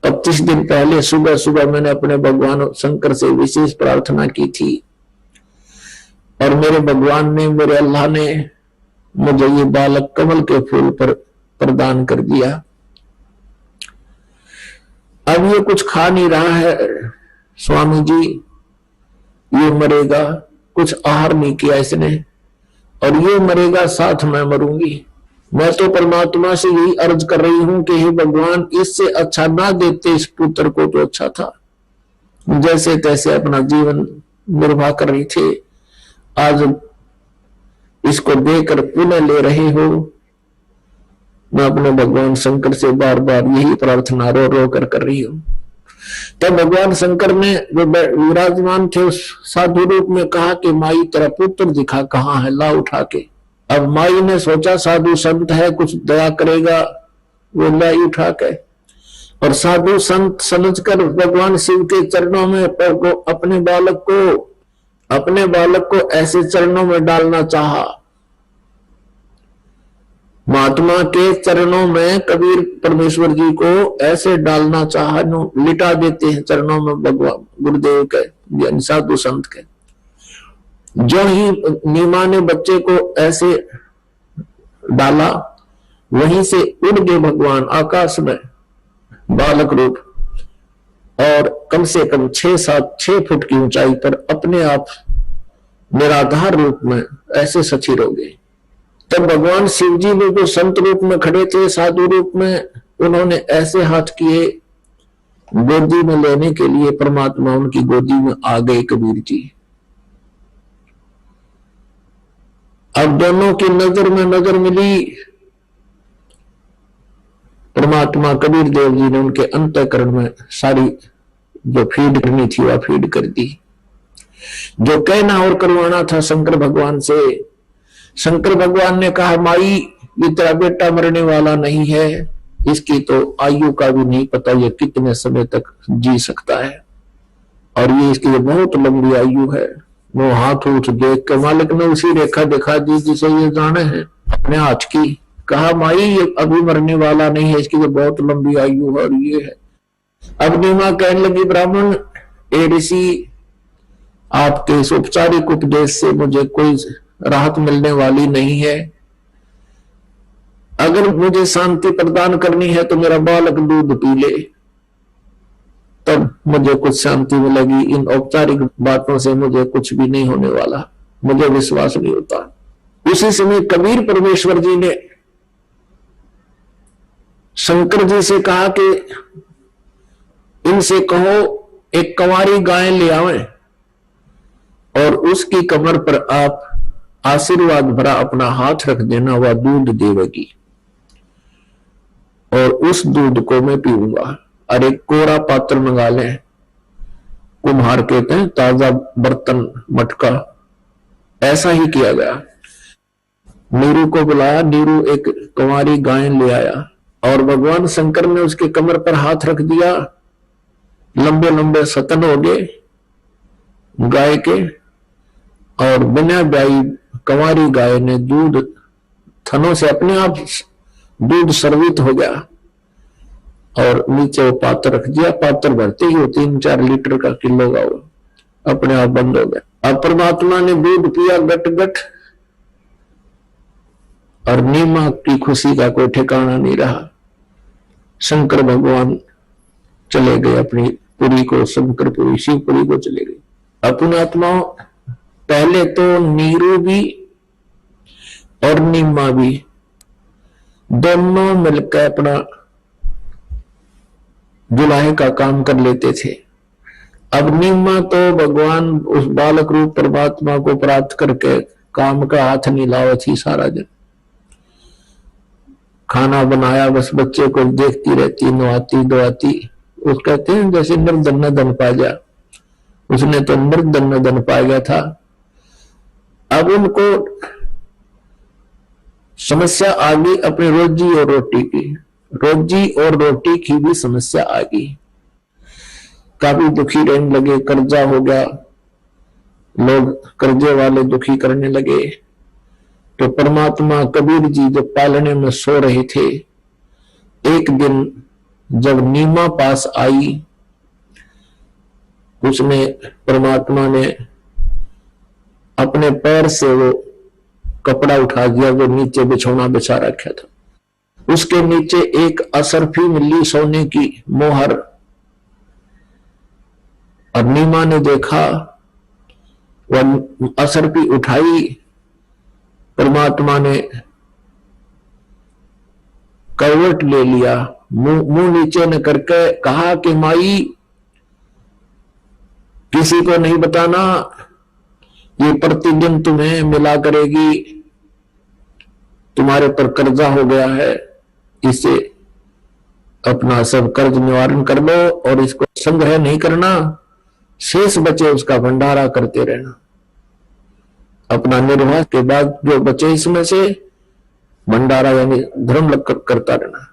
25 दिन पहले सुबह सुबह मैंने अपने भगवान शंकर से विशेष प्रार्थना की थी और मेरे भगवान ने, मेरे अल्लाह ने मुझे ये बालक कमल के फूल पर प्रदान कर दिया। अब ये कुछ खा नहीं रहा है स्वामी जी, ये मरेगा, कुछ आहार नहीं किया इसने और ये मरेगा, साथ मैं मरूंगी। मैं तो परमात्मा से यही अर्ज कर रही हूं कि हे भगवान, इससे अच्छा ना देते इस पुत्र को तो अच्छा था। जैसे तैसे अपना जीवन निर्वाह कर रही थे, आज इसको देकर पुनः ले रहे हो। मैं अपने भगवान शंकर से बार बार यही प्रार्थना रो रो कर रही हूं। तब भगवान शंकर ने जो विराजमान थे उस साधु रूप में कहा कि माई तेरा पुत्र दिखा, कहाँ है, ला उठा के। अब माई ने सोचा साधु संत है, कुछ दया करेगा, वो लाई उठा के। और साधु संत समझकर भगवान शिव के चरणों में अपने बालक को ऐसे चरणों में डालना चाहा। महात्मा के चरणों में कबीर परमेश्वर जी को ऐसे डालना चाहा, लिटा देते हैं चरणों में भगवान गुरुदेव के, साधु संत के। जो ही नीमा ने बच्चे को ऐसे डाला, वहीं से उड़ गए भगवान आकाश में बालक रूप, और कम से कम 6 फुट की ऊंचाई पर अपने आप निराधार रूप में ऐसे सचिर हो गए। तब भगवान शिव जी ने जो संत रूप में खड़े थे, साधु रूप में, उन्होंने ऐसे हाथ किए गोदी में लेने के लिए, परमात्मा उनकी गोदी में आ गए कबीर जी। अब दोनों की नजर में नजर मिली। परमात्मा कबीर देव जी ने उनके अंतःकरण में सारी जो फीड करनी थी वह फीड कर दी। जो कहना और करवाना था शंकर भगवान से, शंकर भगवान ने कहा माई ये तेरा बेटा मरने वाला नहीं है, इसकी तो आयु का भी नहीं पता ये कितने समय तक जी सकता है, और ये इसकी बहुत लंबी आयु है। वो हाथ उठ देख के मालिक ने उसी रेखा दिखा दी जिसे ये जाने हैं अपने हाथ की। कहा माई ये अभी मरने वाला नहीं है, इसकी तो बहुत लंबी आयु है और ये है। अब नीमा कहने लगी ब्राह्मण ए ऋषि, आपके इस औपचारिक उपदेश से मुझे कोई राहत मिलने वाली नहीं है। अगर मुझे शांति प्रदान करनी है तो मेरा बालक दूध पी ले, तब मुझे कुछ शांति मिलेगी। इन औपचारिक बातों से मुझे कुछ भी नहीं होने वाला, मुझे विश्वास नहीं होता। उसी समय कबीर परमेश्वर जी ने शंकर जी से कहा कि इनसे कहो एक कंवारी गाय ले आवे और उसकी कमर पर आप आशीर्वाद भरा अपना हाथ रख देना, वह दूध देवेगी और उस दूध को मैं पीऊंगा। और एक कोरा पात्र मंगा लें, कुम्हार कहते हैं ताजा बर्तन मटका। ऐसा ही किया गया। नीरू को बुलाया, नीरू एक कंवारी गाय ले आया और भगवान शंकर ने उसके कमर पर हाथ रख दिया। लंबे लंबे सतन हो गए गाय के और बिना ब्याई कंवारी गाय ने दूध थनों से अपने आप दूध सर्वित हो गया और नीचे वो पात्र रख दिया। पात्र भरते ही वो 3-4 लीटर का किलो का वो अपने आप बंद हो गया। अब परमात्मा ने दूध पिया गट गट और नीमा की खुशी का कोई ठिकाना नहीं रहा। शंकर भगवान चले गए अपनी पुरी को, शंकरपुरी शिवपुरी को चले गए। अपने आत्मा पहले तो नीरू भी और नीमा भी दोनों मिलकर अपना जुलाहे का काम कर लेते थे। अब नीमा तो भगवान उस बालक रूप परमात्मा को प्राप्त करके काम का हाथ नहीं लावा थी। सारा दिन खाना बनाया, बस बच्चे को देखती रहती, नवाती धोती। उस कहते हैं जैसे निर्धन न धन पा गया, उसने तो निर्धन न धन पा गया था। अब उनको समस्या आ गई अपनी रोजी और रोटी की, रोजी और रोटी की भी समस्या आ गई। काफी दुखी रहने लगे, कर्जा हो गया, लोग कर्जे वाले दुखी करने लगे। तो परमात्मा कबीर जी जब पालने में सो रहे थे, एक दिन जब नीमा पास आई, उसने परमात्मा ने अपने पैर से वो कपड़ा उठा दिया जो नीचे बिछौना बिछा रखा था। उसके नीचे एक असरफी मिली सोने की मोहर। और नीमा ने देखा, वह असरफी उठाई, परमात्मा ने करवट ले लिया, मुंह नीचे न करके कहा कि माई किसी को नहीं बताना, ये प्रतिदिन तुम्हें मिला करेगी, तुम्हारे पर कर्जा हो गया है, इसे अपना सब कर्ज निवारण कर लो और इसको संग्रह नहीं करना, शेष बचे उसका भंडारा करते रहना। अपना निर्वाह के बाद जो बचे इसमें से भंडारा यानी धर्म करता रहना।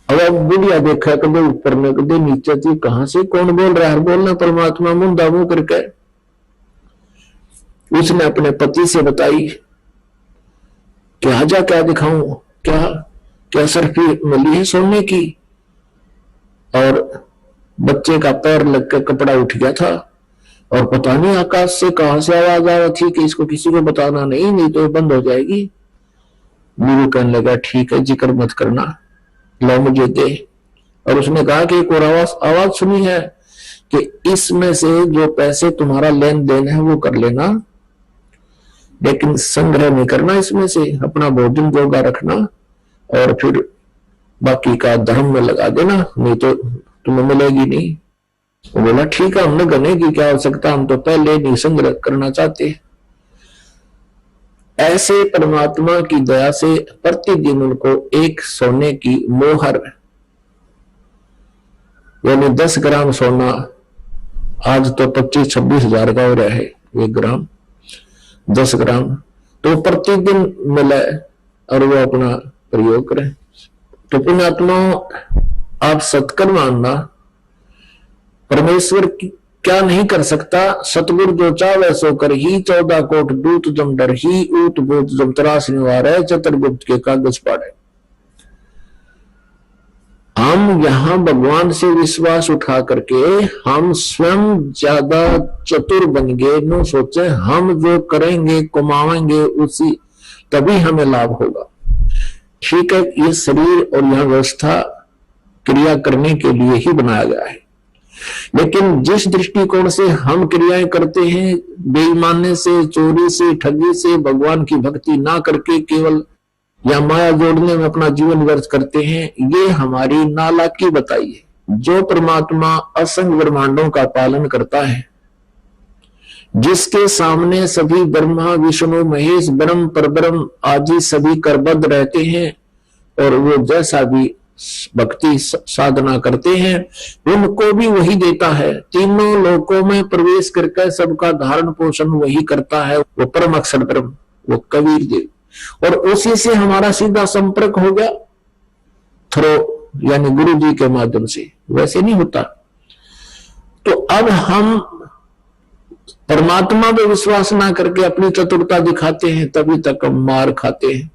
अब बुढ़िया देखा कदे ऊपर में कदे नीचे थी, कहां से कौन बोल रहा है? बोलना परमात्मा मुंदा मुंह करके। उसने अपने पति से बताई कि आजा क्या दिखाऊं, क्या सरफी मिली है सोने की, और बच्चे का पैर लग कर कपड़ा उठ गया था और पता नहीं आकाश से कहां से आवाज आ रही थी कि इसको किसी को बताना नहीं तो बंद हो जाएगी। नीरू कहने लगा ठीक है जिक्र मत करना, लो मुझे दे। और उसने कहा कि एक और आवाज सुनी है कि इसमें से जो पैसे तुम्हारा लेन देन है वो कर लेना, लेकिन संग्रह नहीं करना, इसमें से अपना भोजन जोगा रखना और फिर बाकी का धर्म में लगा देना, नहीं तो तुम्हें मिलेगी नहीं। वो बोला ठीक है, हमने गने की क्या आवश्यकता, हम तो पहले नहीं संग्रह करना चाहते। ऐसे परमात्मा की दया से प्रतिदिन उनको एक सोने की मोहर यानी 10 ग्राम सोना, आज तो 25-26 हजार का हो रहा है 1 ग्राम, 10 ग्राम, तो प्रतिदिन मिले और वो अपना प्रयोग करें। तो पुण्यात्मा, आप सत्कर्म मानना, परमेश्वर क्या नहीं कर सकता, सतगुरु जो चावे सो कर ही, 14 कोट दूत जम डर ही, ऊत भूत जम त्रास निवार है, चतुर्गुप्त के कागज पाड़े। हम यहां भगवान से विश्वास उठा करके हम स्वयं ज्यादा चतुर बन गए, न सोचे हम जो करेंगे कमाएंगे उसी तभी हमें लाभ होगा। ठीक है, ये शरीर और यह व्यवस्था क्रिया करने के लिए ही बनाया गया है, लेकिन जिस दृष्टिकोण से हम क्रियाएं करते हैं, बेईमानी से, चोरी से, ठगी से, भगवान की भक्ति ना करके केवल या माया जोड़ने में अपना जीवन व्यर्थ करते हैं, ये हमारी नालायकी बताई है। जो परमात्मा असंख्य ब्रह्मांडों का पालन करता है, जिसके सामने सभी ब्रह्मा विष्णु महेश ब्रह्म परब्रह्म आदि सभी करबद्ध रहते हैं, और वो जैसा भी भक्ति साधना करते हैं उनको भी वही देता है। तीनों लोकों में प्रवेश करके सबका धारण पोषण वही करता है, वो परम अक्षर ब्रह्म, वो कबीर देव, और उसी से हमारा सीधा संपर्क हो गया थ्रो यानी गुरु जी के माध्यम से, वैसे नहीं होता। तो अब हम परमात्मा पे विश्वास ना करके अपनी चतुरता दिखाते हैं, तभी तक हम मार खाते हैं।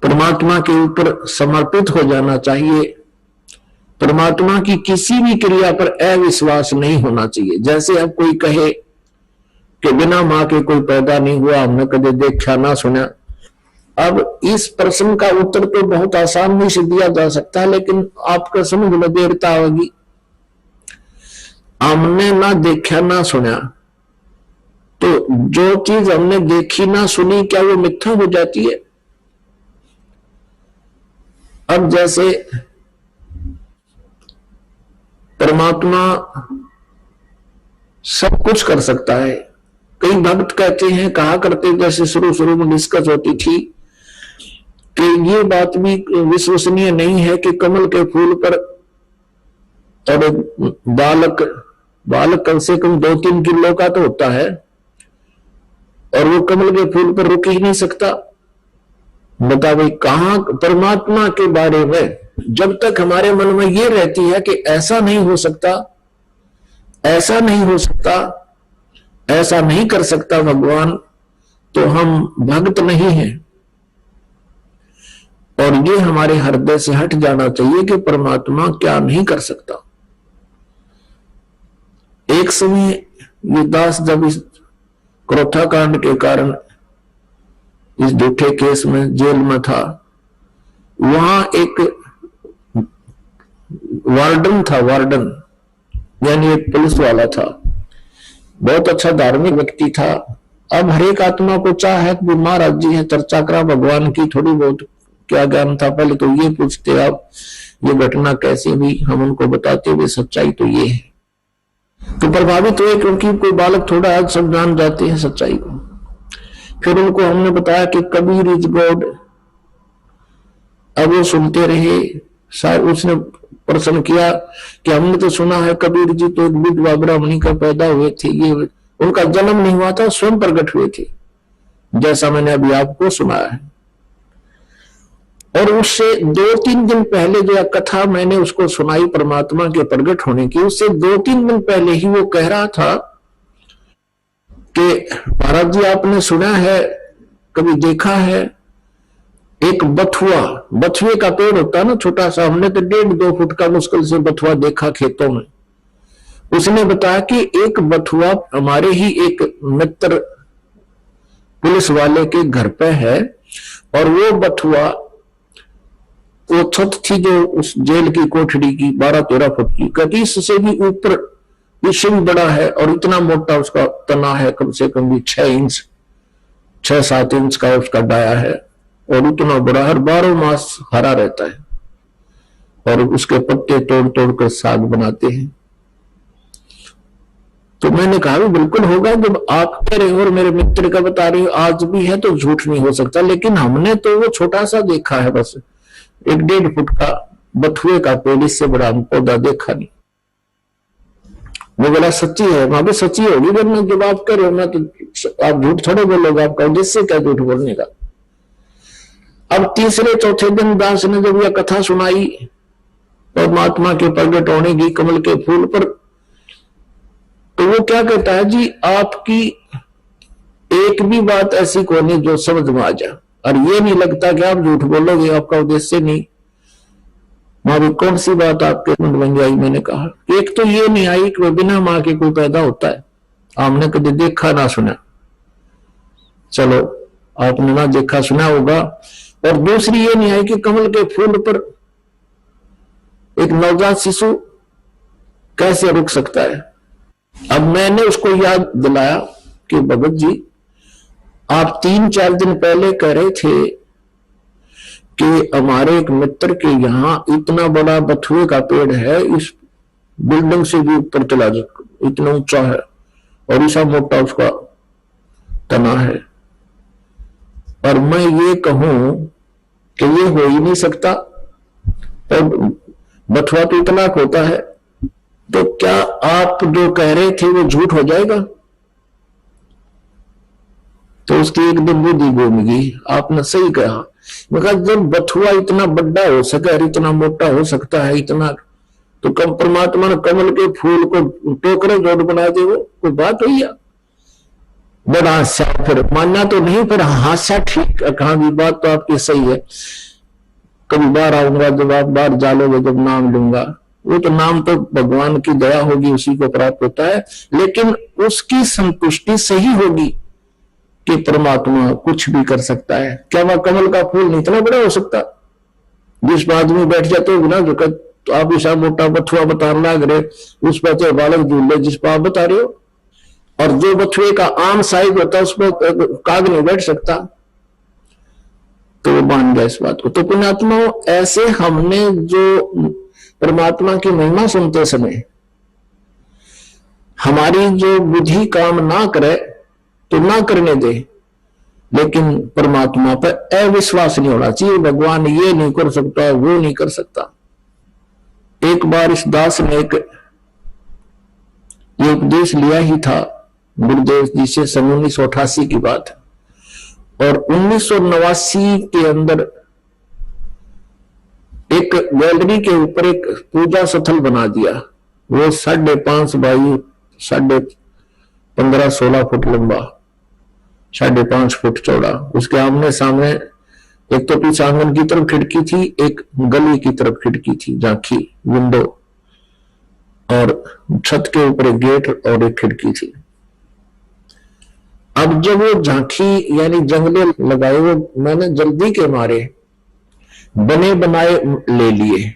परमात्मा के ऊपर समर्पित हो जाना चाहिए, परमात्मा की किसी भी क्रिया पर अविश्वास नहीं होना चाहिए। जैसे अब कोई कहे कि बिना मां के कोई पैदा नहीं हुआ, हमने कभी देखा ना सुना। अब इस प्रश्न का उत्तर तो बहुत आसानी से दिया जा सकता है, लेकिन आपका समझ में देरता होगी। हमने ना देखा ना सुना, तो जो चीज हमने देखी ना सुनी, क्या वो मिथ्या हो जाती है? अब जैसे परमात्मा सब कुछ कर सकता है, कई भक्त कहते हैं, कहा करते, जैसे शुरू शुरू में डिस्कस होती थी कि ये बात भी विश्वसनीय नहीं है कि कमल के फूल पर और बालक कम से कम 2-3 किलो का तो होता है, और वो कमल के फूल पर रुक ही नहीं सकता। बता भाई, कहां परमात्मा के बारे में जब तक हमारे मन में ये रहती है कि ऐसा नहीं हो सकता, ऐसा नहीं हो सकता, ऐसा नहीं कर सकता भगवान, तो हम भक्त नहीं हैं। और ये हमारे हृदय से हट जाना चाहिए कि परमात्मा क्या नहीं कर सकता। एक समय ये दास जब इस क्रोथा कांड के कारण इस झूठे केस में जेल में था, वहां एक वार्डन था, वार्डन यानी एक पुलिस वाला था, बहुत अच्छा धार्मिक व्यक्ति था। अब हर एक आत्मा को चाह है कि महाराज जी है, चर्चा करा भगवान की, थोड़ी बहुत क्या ज्ञान था, पहले तो ये पूछते आप ये घटना कैसे हुई, हम उनको बताते हुए सच्चाई तो ये है, तो प्रभावित हुए, क्योंकि कोई बालक थोड़ा आज सब जान जाते हैं सच्चाई को। फिर उनको हमने बताया कि कबीर इज गॉड। अब वो सुनते रहे। शायद उसने प्रश्न किया कि हमने तो सुना है कबीर जी तो एक विधवा ब्राह्मणी का पैदा हुए थे, ये उनका जन्म नहीं हुआ था, स्वयं प्रकट हुए थे, जैसा मैंने अभी आपको सुनाया है। और उससे 2-3 दिन पहले जो कथा मैंने उसको सुनाई परमात्मा के प्रकट होने की, उससे 2-3 दिन पहले ही वो कह रहा था कि महाराज जी आपने सुना है, कभी देखा है, एक बथुए का पेड़ होता है ना छोटा सा, हमने तो 1.5-2 फुट का मुश्किल से बथुआ देखा खेतों में। उसने बताया कि एक बथुआ हमारे ही एक मित्र पुलिस वाले के घर पे है, और वो बथुआ, वो छत थी जो उस जेल की कोठड़ी की 12-13 फुट की, कभी इससे भी ऊपर, इससे भी बड़ा है, और इतना मोटा उसका तना है, कम से कम भी 6-7 इंच का उसका डाया है, और उतना बड़ा, हर 12 मास हरा रहता है, और उसके पत्ते तोड़ तोड़ कर साग बनाते हैं। तो मैंने कहा भी बिल्कुल होगा, जब आप कह रहे हो और मेरे मित्र का बता रहे हो आज भी है तो झूठ नहीं हो सकता। लेकिन हमने तो वो छोटा सा देखा है, बस 1-1.5 फुट का बथुए का पेड़, इससे बड़ा पौधा देखा नहीं। वो बोला सच्ची है, वहां भी सच्ची होगी, वरना जब आप कह रहे हो ना तो आप झूठ थोड़े बोलोगे, आपका उद्देश्य क्या झूठ बोलने का। अब तीसरे चौथे दिन दास ने जब यह कथा सुनाई परमात्मा के प्रगट होने की कमल के फूल पर, तो वो क्या कहता है जी, आपकी एक भी बात ऐसी कोई नहीं जो समझ में आ जाए, और ये नहीं लगता कि आप झूठ बोलोगे, आपका उद्देश्य नहीं। मां भी कौन सी बात आपके मन में आई? मैंने कहा एक तो ये नहीं आई कि बिना मां के कोई पैदा होता है, आपने कभी देखा ना सुना। चलो आपने ना देखा सुना होगा। और दूसरी ये नहीं आई कि कमल के फूल पर एक नवजात शिशु कैसे रुक सकता है। अब मैंने उसको याद दिलाया कि भगत जी आप 3-4 दिन पहले कह रहे थे कि हमारे एक मित्र के यहाँ इतना बड़ा बथुए का पेड़ है, इस बिल्डिंग से भी ऊपर चला जाता, इतना ऊंचा है और ऐसा मोटा उसका तना है। और मैं ये कहूं कि ये हो ही नहीं सकता, और बथुआ तो इतना होता है, तो क्या आप जो कह रहे थे वो झूठ हो जाएगा? तो उसकी एक दिन बुद्धि घूम गई, आपने सही कहा। मगर जब बथुआ इतना बड़ा हो सका, इतना मोटा हो सकता है, इतना, तो कम परमात्मा ने कमल के फूल को टोकरे जोड़ बना दे, वो कोई बात हुई? बड़ा हास्या, फिर मानना तो नहीं, फिर हास्या ठीक कहा भी, बात तो आपकी सही है। कभी बाहर आऊंगा, जब आप बाहर जालोगे, जब नाम लूंगा, वो तो नाम तो भगवान की दया होगी, उसी को प्राप्त होता है, लेकिन उसकी संतुष्टि सही होगी कि परमात्मा कुछ भी कर सकता है। क्या वह कमल का फूल इतना बड़ा हो सकता? जिस पर आदमी बैठ जाते हो ना, जो तो आप ऐसा मोटा बथुआ बता लग रहे, उस पर तो बालक झूल रहे जिस पर आप बता रहे हो, और जो बथुए का आम साइज होता है उस पर काग नहीं बैठ सकता। तो वो मान गया इस बात को। तो पुण्यात्मा ऐसे हमने जो परमात्मा की महिमा सुनते समय हमारी जो बुद्धि काम ना करे तो ना करने दे, लेकिन परमात्मा पर अविश्वास नहीं होना चाहिए, भगवान ये नहीं कर सकता, वो नहीं कर सकता। एक बार इस दास ने एक ये उपदेश लिया ही था गुरुदेव जी से, सन 1988 की बात है, और 1989 के अंदर एक गैलरी के ऊपर एक पूजा स्थल बना दिया। वो 5.5 बाई 15.5-16 फुट लंबा, 5.5 फुट चौड़ा। उसके आमने सामने एक तो पीछे आंगन की तरफ खिड़की थी, एक गली की तरफ खिड़की थी, झांकी विंडो, और छत के ऊपर एक गेट और एक खिड़की थी। अब जब वो झांकी यानी जंगले लगाए, वो मैंने जल्दी के मारे बने बनाए ले लिए,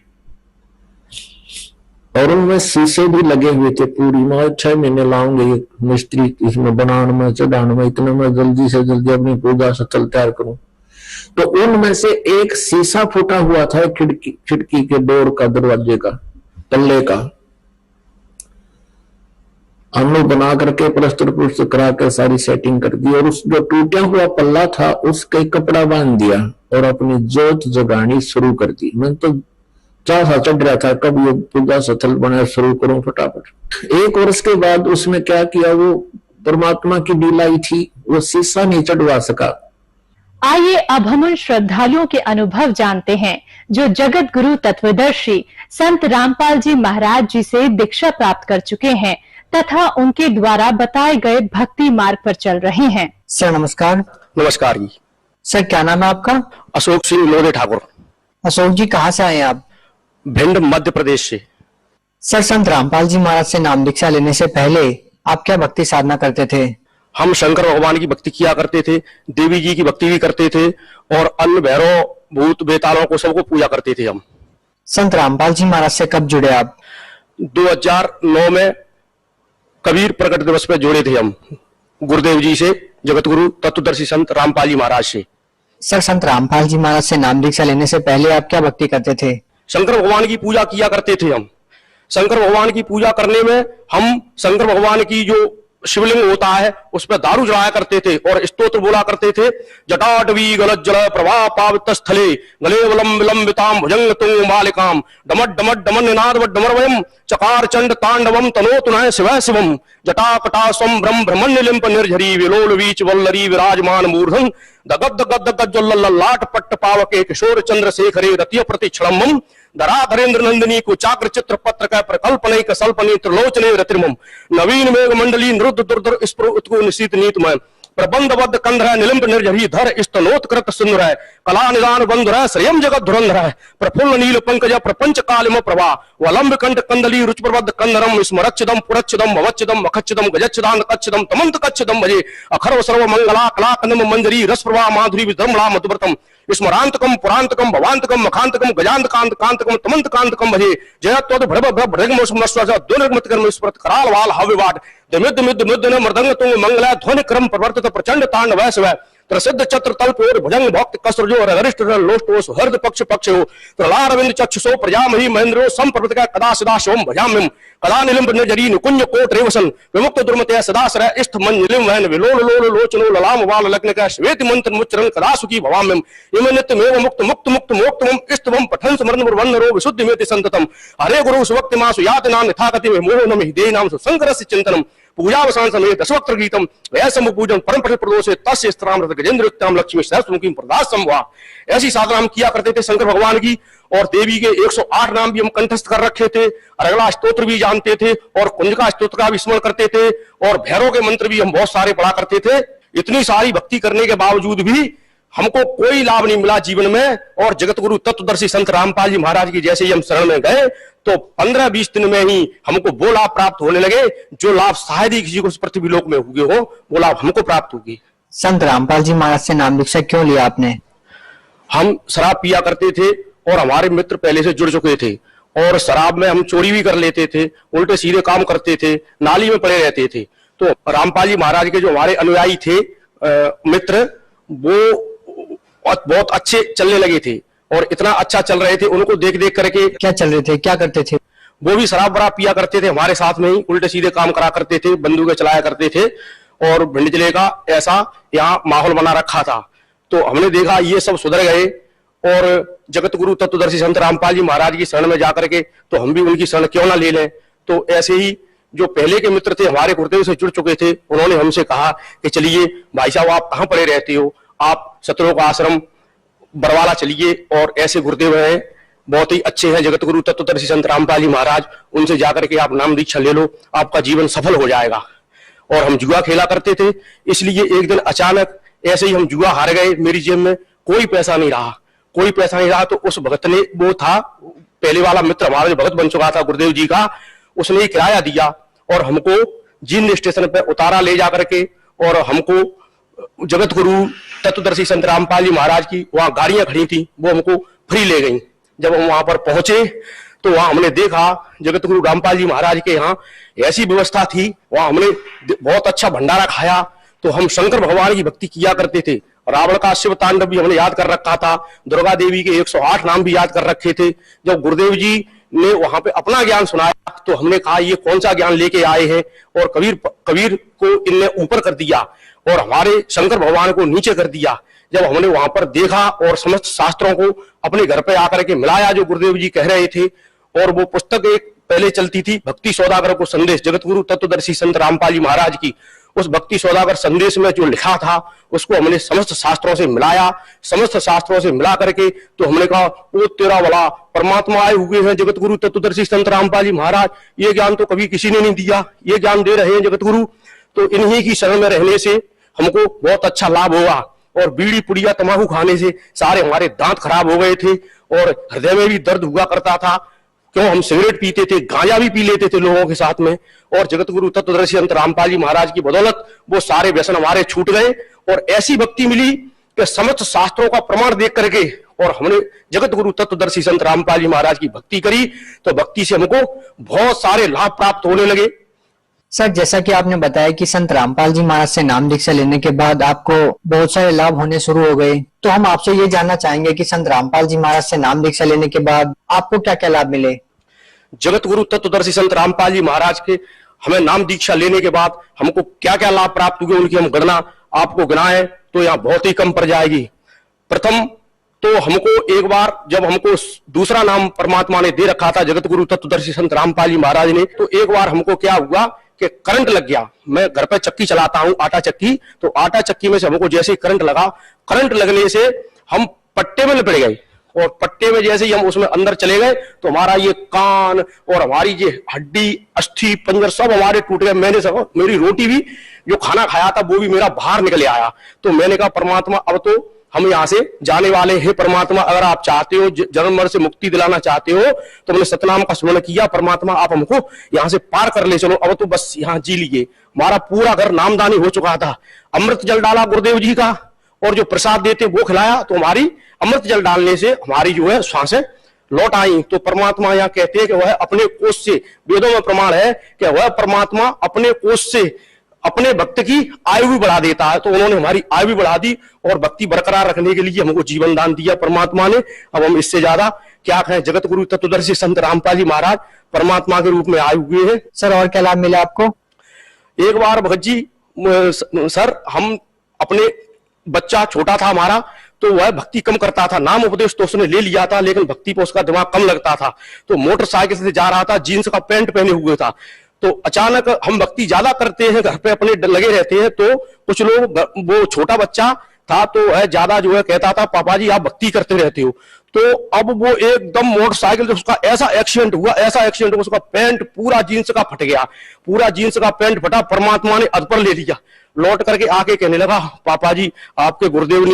और उनमें शीशे भी लगे हुए थे पूरी। मैं 6 महीने लाऊंगे ये मिस्त्री इसमें बनाने में, चढ़ाने में, इतना मैं जल्दी से जल्दी अपनी पूजा स्थल तैयार करूं। तो उनमें से एक शीशा फूटा हुआ था खिड़की के डोर का, दरवाजे का, पल्ले का। हमने बना करके प्लस्तर पुस्तर करा कर सारी सेटिंग कर दी, और उस जो टूटा हुआ पल्ला था उसके कपड़ा बांध दिया और अपनी जोत जगानी शुरू कर दी। मैं तो चाह चढ़ रहा था कब ये पूजा स्थल बना शुरू करूं फटाफट। 1 वर्ष के बाद उसमें क्या किया, वो परमात्मा की ढिलाई थी, वो शीशा नहीं चढ़वा सका। आइए अब हम उन श्रद्धालुओं के अनुभव जानते हैं जो जगत गुरु तत्वदर्शी संत रामपाल जी महाराज जी से दीक्षा प्राप्त कर चुके हैं तथा उनके द्वारा बताए गए भक्ति मार्ग पर चल रहे हैं। सर नमस्कार। नमस्कार जी। सर क्या नाम है आपका? अशोक सिंह लोधे ठाकुर। अशोक जी कहाँ से आए आप? भिंड मध्य प्रदेश से। सर संत रामपाल जी महाराज से नाम दीक्षा लेने से पहले आप क्या भक्ति साधना करते थे? हम शंकर भगवान की भक्ति किया करते थे, देवी जी की भक्ति भी करते थे, और अन्य भैरव भूत बेतालों को सबको पूजा करते थे हम। संत रामपाल जी महाराज से कब जुड़े आप? 2009 में कबीर प्रकट दिवस पे जुड़े थे हम गुरुदेव जी से, जगत गुरु तत्वदर्शी संत रामपाल जी महाराज से। सर संत रामपाल जी महाराज से नाम दीक्षा लेने से पहले आप क्या भक्ति करते थे? शंकर भगवान की पूजा किया करते थे हम। शंकर भगवान की पूजा करने में हम शंकर भगवान की जो शिवलिंग होता है उस पर दारू चढ़ाया करते थे और स्तोत्र बोला करते थे। जटाटवी गलज्जल प्रभा पावित स्थले गले वलम विलंबिताम भुजंग तुंग मालिकाम डमट डमट डमन निनाद डमरवयम चकार चंड तांडवम तनोतु नः शिवः शिवम जटाकटा स्वम ब्रह्म ब्रह्मण्य लिंप निर्झरी विलोल वीच वल्लरी विराजमान मूर्धं दगद गद गज्जल्लाट पट्ट पावके किशोर चंद्रशेखरे रतिय प्रतिक्षणम धराधरेन्द्र नंदिनी को चाक्र चित्र पत्र का प्रकल्पने कल्पने त्रिलोचने रतिर्मम नवीन मेघ मंडली नृद्ध दुर्धर स्प्रो उत्को निशीत नीतमय प्रबंधबद्ध कंधर निलिंब निर्झरी धर स्तनोत्कृत सुंदर है कला निदान बंधुर श्रेयम जगत धुरंधर है प्रफुल्ल नील पंकज प्रपंच कालिम प्रभा वलंब कंठ कंदली रुचिप्रबद्ध कंदरम स्मरच्छिदम पुरच्छिदम भवच्छिदम मखच्छिदम गजच्छिदान कच्छिदम तमंत कच्छिदम भजे अखर्व सर्व मंगला कला कनम मंजरी रस प्रभा माधुरी विधर्मला मधुव्रतम स्मरांतकम पुरांतकम भवांतकम मखांतकम गजांत कांत कांतकम तमंत कांतकम भजे जयत्वद भ्रभ भ्रभ भृगमस्मस्वज दुर्गमत कर्म स्मृत कराल वाल हविवाड दमिद मिद मिद न मृदंग तुंग मंगला ध्वनि क्रम प्रवर्तित प्रचंड तांड वैश्व प्रसिद्ध चत्र तल्प और भुजंग भक्त कसर जो हरिष्ठ लोष्टोस हृद पक्ष पक्ष हो प्रलारविंद चक्षुषो प्रजामहि महेंद्रो संप्रवृत कदा सदा शिवम भजाम्यम कदा निलिंब निर्जरी निकुंज कोट रेवसन विमुक्त दुर्मते सदा सर इष्ट मन निलिम वहन विलोल लोल लोचनो ललाम वाल लग्न का श्वेत मंत्र मुच्चरण कदा सुखी भवाम्यम इम नित्य मेव मुक्त मुक्त मुक्त मोक्तमम इष्टवम पठन स्मरण वर्ण रो विशुद्धि मेति संततम हरे गुरु सुवक्ति मासु यात नाम यथागति मोह नमि दे नाम सु संकरस्य चिंतनम पूजावसान समय दशवक्त्र गीतम वैसम पूजन परम प्रदोषे तस्य स्त्रामृत गजेंद्र उत्तम लक्ष्मी सहस्रमुखी प्रदास संभवा। ऐसी साधना हम किया करते थे शंकर भगवान की और देवी के 108 नाम भी हम कंठस्थ कर रखे थे और अगला स्तोत्र भी जानते थे और कुंजका स्तोत्र का भी स्मरण करते थे और भैरव के मंत्र भी हम बहुत सारे पढ़ा करते थे। इतनी सारी भक्ति करने के बावजूद भी हमको कोई लाभ नहीं मिला जीवन में। और जगत गुरु तत्वदर्शी संत रामपाल जी महाराज की जैसे ही हम शरण में गए तो 15-20 दिन में ही हमको वो लाभ प्राप्त होने लगे जो लाभ शायद ही किसी को इस पृथ्वी लोक में हुए हो, वो लाभ हमको प्राप्त होगी। संत रामपाल जी महाराज से नाम दीक्षा क्यों लिया आपने? हम शराब पिया करते थे और हमारे मित्र पहले से जुड़ चुके थे और शराब में हम चोरी भी कर लेते थे, उल्टे सीधे काम करते थे, नाली में पड़े रहते थे। तो रामपाल जी महाराज के जो हमारे अनुयायी थे मित्र, वो बहुत अच्छे चलने लगे थे और इतना अच्छा चल रहे थे। उनको देख देख करके क्या चल रहे थे, क्या करते थे? वो भी शराब वराब पिया करते थे, हमारे साथ में ही उल्टे सीधे काम करा करते थे, बंदूकें चलाया करते थे और भिंड जिले का ऐसा यहाँ माहौल बना रखा था। तो हमने देखा ये सब सुधर गए और जगत गुरु तत्वदर्शी संत रामपाल जी महाराज की शरण में जाकर के तो हम भी उनकी शरण क्यों ना ले लें। तो ऐसे ही जो पहले के मित्र थे हमारे गुरुदेव से जुड़ चुके थे, उन्होंने हमसे कहा कि चलिए भाई साहब आप कहाँ पड़े रहते हो, आप सतलोक आश्रम बरवाला चलिए और ऐसे गुरुदेव हैं बहुत ही अच्छे हैं जगत गुरु तत्वदर्शी संत रामपाल जी महाराज, उनसे जाकर के आप नाम दीक्षा ले लो, आपका जीवन सफल हो जाएगा। और हम जुआ खेला करते थे, इसलिए एक दिन अचानक ऐसे ही हम जुआ हार गए, मेरी जेब में कोई पैसा नहीं रहा, कोई पैसा नहीं रहा। तो उस भगत ने, वो था पहले वाला मित्र हमारा जो भगत बन चुका था गुरुदेव जी का, उसने ही किराया दिया और हमको जींद स्टेशन पर उतारा ले जाकर के और हमको जगत गुरु तत्वदर्शी संत रामपाल जी महाराज की वहां गाड़ियां खड़ी थी, वो हमको फ्री ले गई। जब हम वहां पर पहुंचे तो वहां हमने देखा जगत गुरु रामपाल जी महाराज के यहाँ ऐसी व्यवस्था थी, वहां हमने बहुत अच्छा भंडारा खाया। तो हम शंकर भगवान की भक्ति किया करते थे, रावण का शिव तांडव भी हमने याद कर रखा था, दुर्गा देवी के 108 नाम भी याद कर रखे थे। जब गुरुदेव जी ने वहां पे अपना ज्ञान सुनाया तो हमने कहा ये कौन सा ज्ञान लेके आए हैं, और कबीर को इनने ऊपर कर दिया और हमारे शंकर भगवान को नीचे कर दिया। जब हमने वहां पर देखा और समस्त शास्त्रों को अपने घर पे आकर के मिलाया जो गुरुदेव जी कह रहे थे, और वो पुस्तक एक पहले चलती थी भक्ति सौदागर को संदेश, जगत गुरु तत्वदर्शी संत रामपाल जी महाराज की, उस भक्ति सौदागर संदेश में जो लिखा था उसको हमने समस्त शास्त्रों से मिलाया। समस्त शास्त्रों से मिला करके तो हमने कहा वो तेरा वाला परमात्मा आए हुए हैं जगत गुरु तत्वदर्शी संत रामपाल जी महाराज, ये ज्ञान तो कभी किसी ने नहीं दिया, ये ज्ञान दे रहे हैं जगत गुरु। तो इन्हीं की शरण में रहने से हमको बहुत अच्छा लाभ हुआ और बीड़ी पुड़िया तम्बाकू खाने से सारे हमारे दांत खराब हो गए थे और हृदय में भी दर्द हुआ करता था, क्यों हम सिगरेट पीते थे, गांजा भी पी लेते थे लोगों के साथ में। और जगत गुरु तत्वदर्शी संत रामपाल जी महाराज की बदौलत वो सारे व्यसन हमारे छूट गए और ऐसी भक्ति मिली कि समस्त शास्त्रों का प्रमाण देख करके और हमने जगत गुरु तत्वदर्शी संत रामपाल जी महाराज की भक्ति करी तो भक्ति से हमको बहुत सारे लाभ प्राप्त होने लगे। सर, जैसा कि आपने बताया कि संत रामपाल जी महाराज से नाम दीक्षा लेने के बाद आपको बहुत सारे लाभ होने शुरू हो गए, तो हम आपसे ये जानना चाहेंगे कि संत रामपाल जी महाराज से नाम दीक्षा लेने के बाद आपको क्या क्या लाभ मिले? जगत गुरु तत्वदर्शी संत रामपाल जी महाराज के हमें नाम दीक्षा लेने के बाद हमको क्या क्या लाभ प्राप्त हुए, उनकी हम गणना आपको गिनाएं तो यहाँ बहुत ही कम पड़ जाएगी। प्रथम तो हमको एक बार जब हमको दूसरा नाम परमात्मा ने दे रखा था जगत गुरु तत्वदर्शी संत रामपाल जी महाराज ने, तो एक बार हमको क्या हुआ कि करंट लग गया। मैं घर पे चक्की चलाता हूं, आटा चक्की, तो आटा चक्की में से हमको जैसे ही करंट लगा, करंट लगने से हम पट्टे में लिपट गए और पट्टे में जैसे ही हम उसमें अंदर चले गए तो हमारा ये कान और हमारी ये हड्डी, अस्थि, पंजर सब हमारे टूट गए। मैंने सब, मेरी रोटी भी जो खाना खाया था वो भी मेरा बाहर निकल आया। तो मैंने कहा परमात्मा अब तो हम यहाँ से जाने वाले हैं, परमात्मा अगर आप चाहते हो, जन्म मरण से मुक्ति दिलाना चाहते हो तो मैंने सतनाम का स्मरण किया, परमात्मा आप हमको यहाँ से पार कर ले चलो, अब तो बस यहाँ जी लीजिए। हमारा पूरा घर नामदानी हो चुका था। अमृत जल डाला गुरुदेव जी का और जो प्रसाद देते वो खिलाया, तो हमारी अमृत जल डालने से हमारी जो है सांसें लौट आई। तो परमात्मा यहाँ कहते हैं कि वह अपने कोष से, वेदों में प्रमाण है कि वह परमात्मा अपने कोष से अपने भक्त की आयु भी बढ़ा देता है। तो उन्होंने हमारी आयु भी बढ़ा दी और भक्ति बरकरार रखने के लिए हमको जीवन दान दिया परमात्मा ने। अब हम इससे ज्यादा क्या कहें। जगत गुरु तत्वदर्शी संत रामपाल जी महाराज परमात्मा के रूप में आए हुए हैं। सर और क्या लाभ मिला आपको? एक बार भगत जी सर, हम अपने बच्चा छोटा था हमारा, तो वह भक्ति कम करता था। नाम उपदेश तो उसने ले लिया था लेकिन भक्ति पर उसका दिमाग कम लगता था। तो मोटरसाइकिल से जा रहा था, जीन्स का पैंट पहने हुए था। तो अचानक हम भक्ति ज्यादा करते हैं, घर पे अपने लगे रहते हैं, तो कुछ लोग, वो छोटा बच्चा था तो वह ज्यादा जो है कहता था पापा जी आप भक्ति करते रहते हो। तो अब वो एकदम मोटरसाइकिल, उसका ऐसा एक्सीडेंट हुआ, उसका पैंट पूरा जीन्स का फट गया, पूरा जीन्स का पैंट फटा। परमात्मा ने अध पर ले लिया। लौट करके आके कहने लगा पापा जी आपके गुरुदेव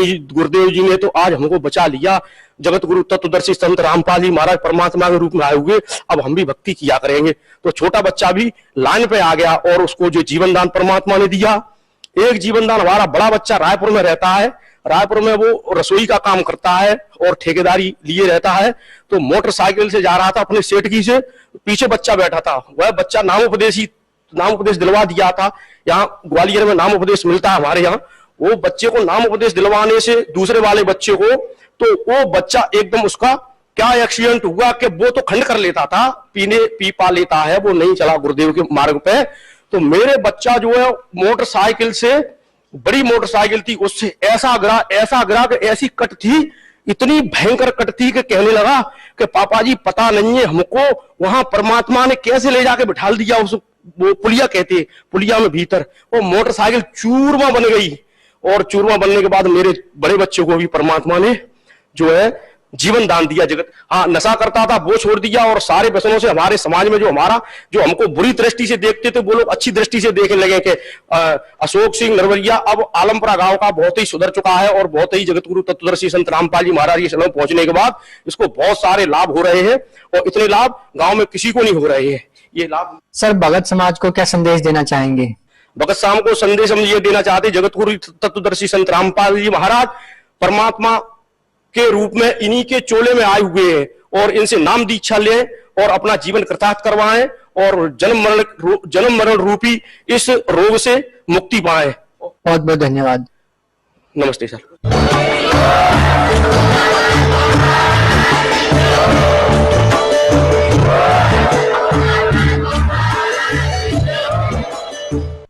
जी ने तो आज हमको बचा लिया। जगत गुरु तत्वदर्शी संत रामपाल जी महाराज परमात्मा के रूप में आए हुए, अब हम भी भक्ति किया करेंगे। तो छोटा बच्चा भी लाइन पे आ गया और उसको जो जीवन दान परमात्मा ने दिया। एक जीवन दान, हमारा बड़ा बच्चा रायपुर में रहता है, रायपुर में वो रसोई का काम करता है और ठेकेदारी लिए रहता है। तो मोटरसाइकिल से जा रहा था अपने सेठ की से, पीछे बच्चा बैठा था। वह बच्चा नाम उपदेश दिलवा दिया था। यहाँ ग्वालियर में नाम उपदेश मिलता है हमारे यहाँ। वो बच्चे को नाम उपदेश दिलवाने से दूसरे वाले बच्चे को, तो वो बच्चा एकदम, उसका क्या एक्सीडेंट हुआ कि वो तो खंड कर लेता था, पी पा लेता है, वो नहीं चला गुरुदेव के मार्ग पे। तो मेरे बच्चा जो है मोटरसाइकिल से, बड़ी मोटरसाइकिल थी, उससे ऐसा गिरा कि ऐसी कट थी, इतनी भयंकर कट थी कि कहने लगा कि पापा जी पता नहीं है हमको वहां परमात्मा ने कैसे ले जाके बिठा दिया उस, वो पुलिया कहते हैं, पुलिया में भीतर वो मोटरसाइकिल चूरमा बन गई। और चूरमा बनने के बाद मेरे बड़े बच्चे को भी परमात्मा ने जो है जीवन दान दिया। जगत, हाँ, नशा करता था वो छोड़ दिया और सारे व्यसनों से हमारे समाज में जो हमको बुरी दृष्टि से देखते थे वो लोग अच्छी दृष्टि से देखने लगे कि अशोक सिंह नरवरिया अब आलमपुरा गांव का बहुत ही सुधर चुका है और बहुत ही जगत गुरु तत्वदर्शी संत रामपाल जी महाराज के शरण पहुंचने के बाद इसको बहुत सारे लाभ हो रहे हैं और इतने लाभ गाँव में किसी को नहीं हो रहे हैं। ये लाभ सर भगत समाज को क्या संदेश देना चाहेंगे? भगत समाज को संदेश हम ये देना चाहते, जगत गुरु तत्वदर्शी संत रामपाल जी महाराज परमात्मा के रूप में इन्हीं के चोले में आए हुए हैं और इनसे नाम दीक्षा लें और अपना जीवन कृतार्थ करवाएं और जन्म मरण रूपी इस रोग से मुक्ति पाएं। बहुत बहुत धन्यवाद। नमस्ते सर।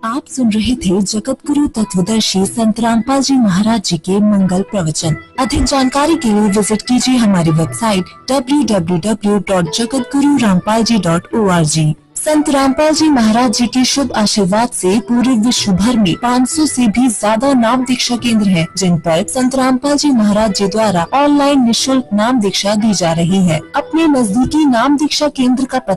आप सुन रहे थे जगत गुरु तत्वदर्शी संत रामपाल जी महाराज जी के मंगल प्रवचन। अधिक जानकारी के लिए विजिट कीजिए हमारी वेबसाइट www.jagatgururampalji.org। संत रामपाल जी महाराज जी के शुभ आशीर्वाद से पूरे विश्व भर में 500 से भी ज्यादा नाम दीक्षा केंद्र हैं, जिन पर संत रामपाल जी महाराज जी द्वारा ऑनलाइन निःशुल्क नाम दीक्षा दी जा रही है। अपने नजदीकी नाम दीक्षा केंद्र का पता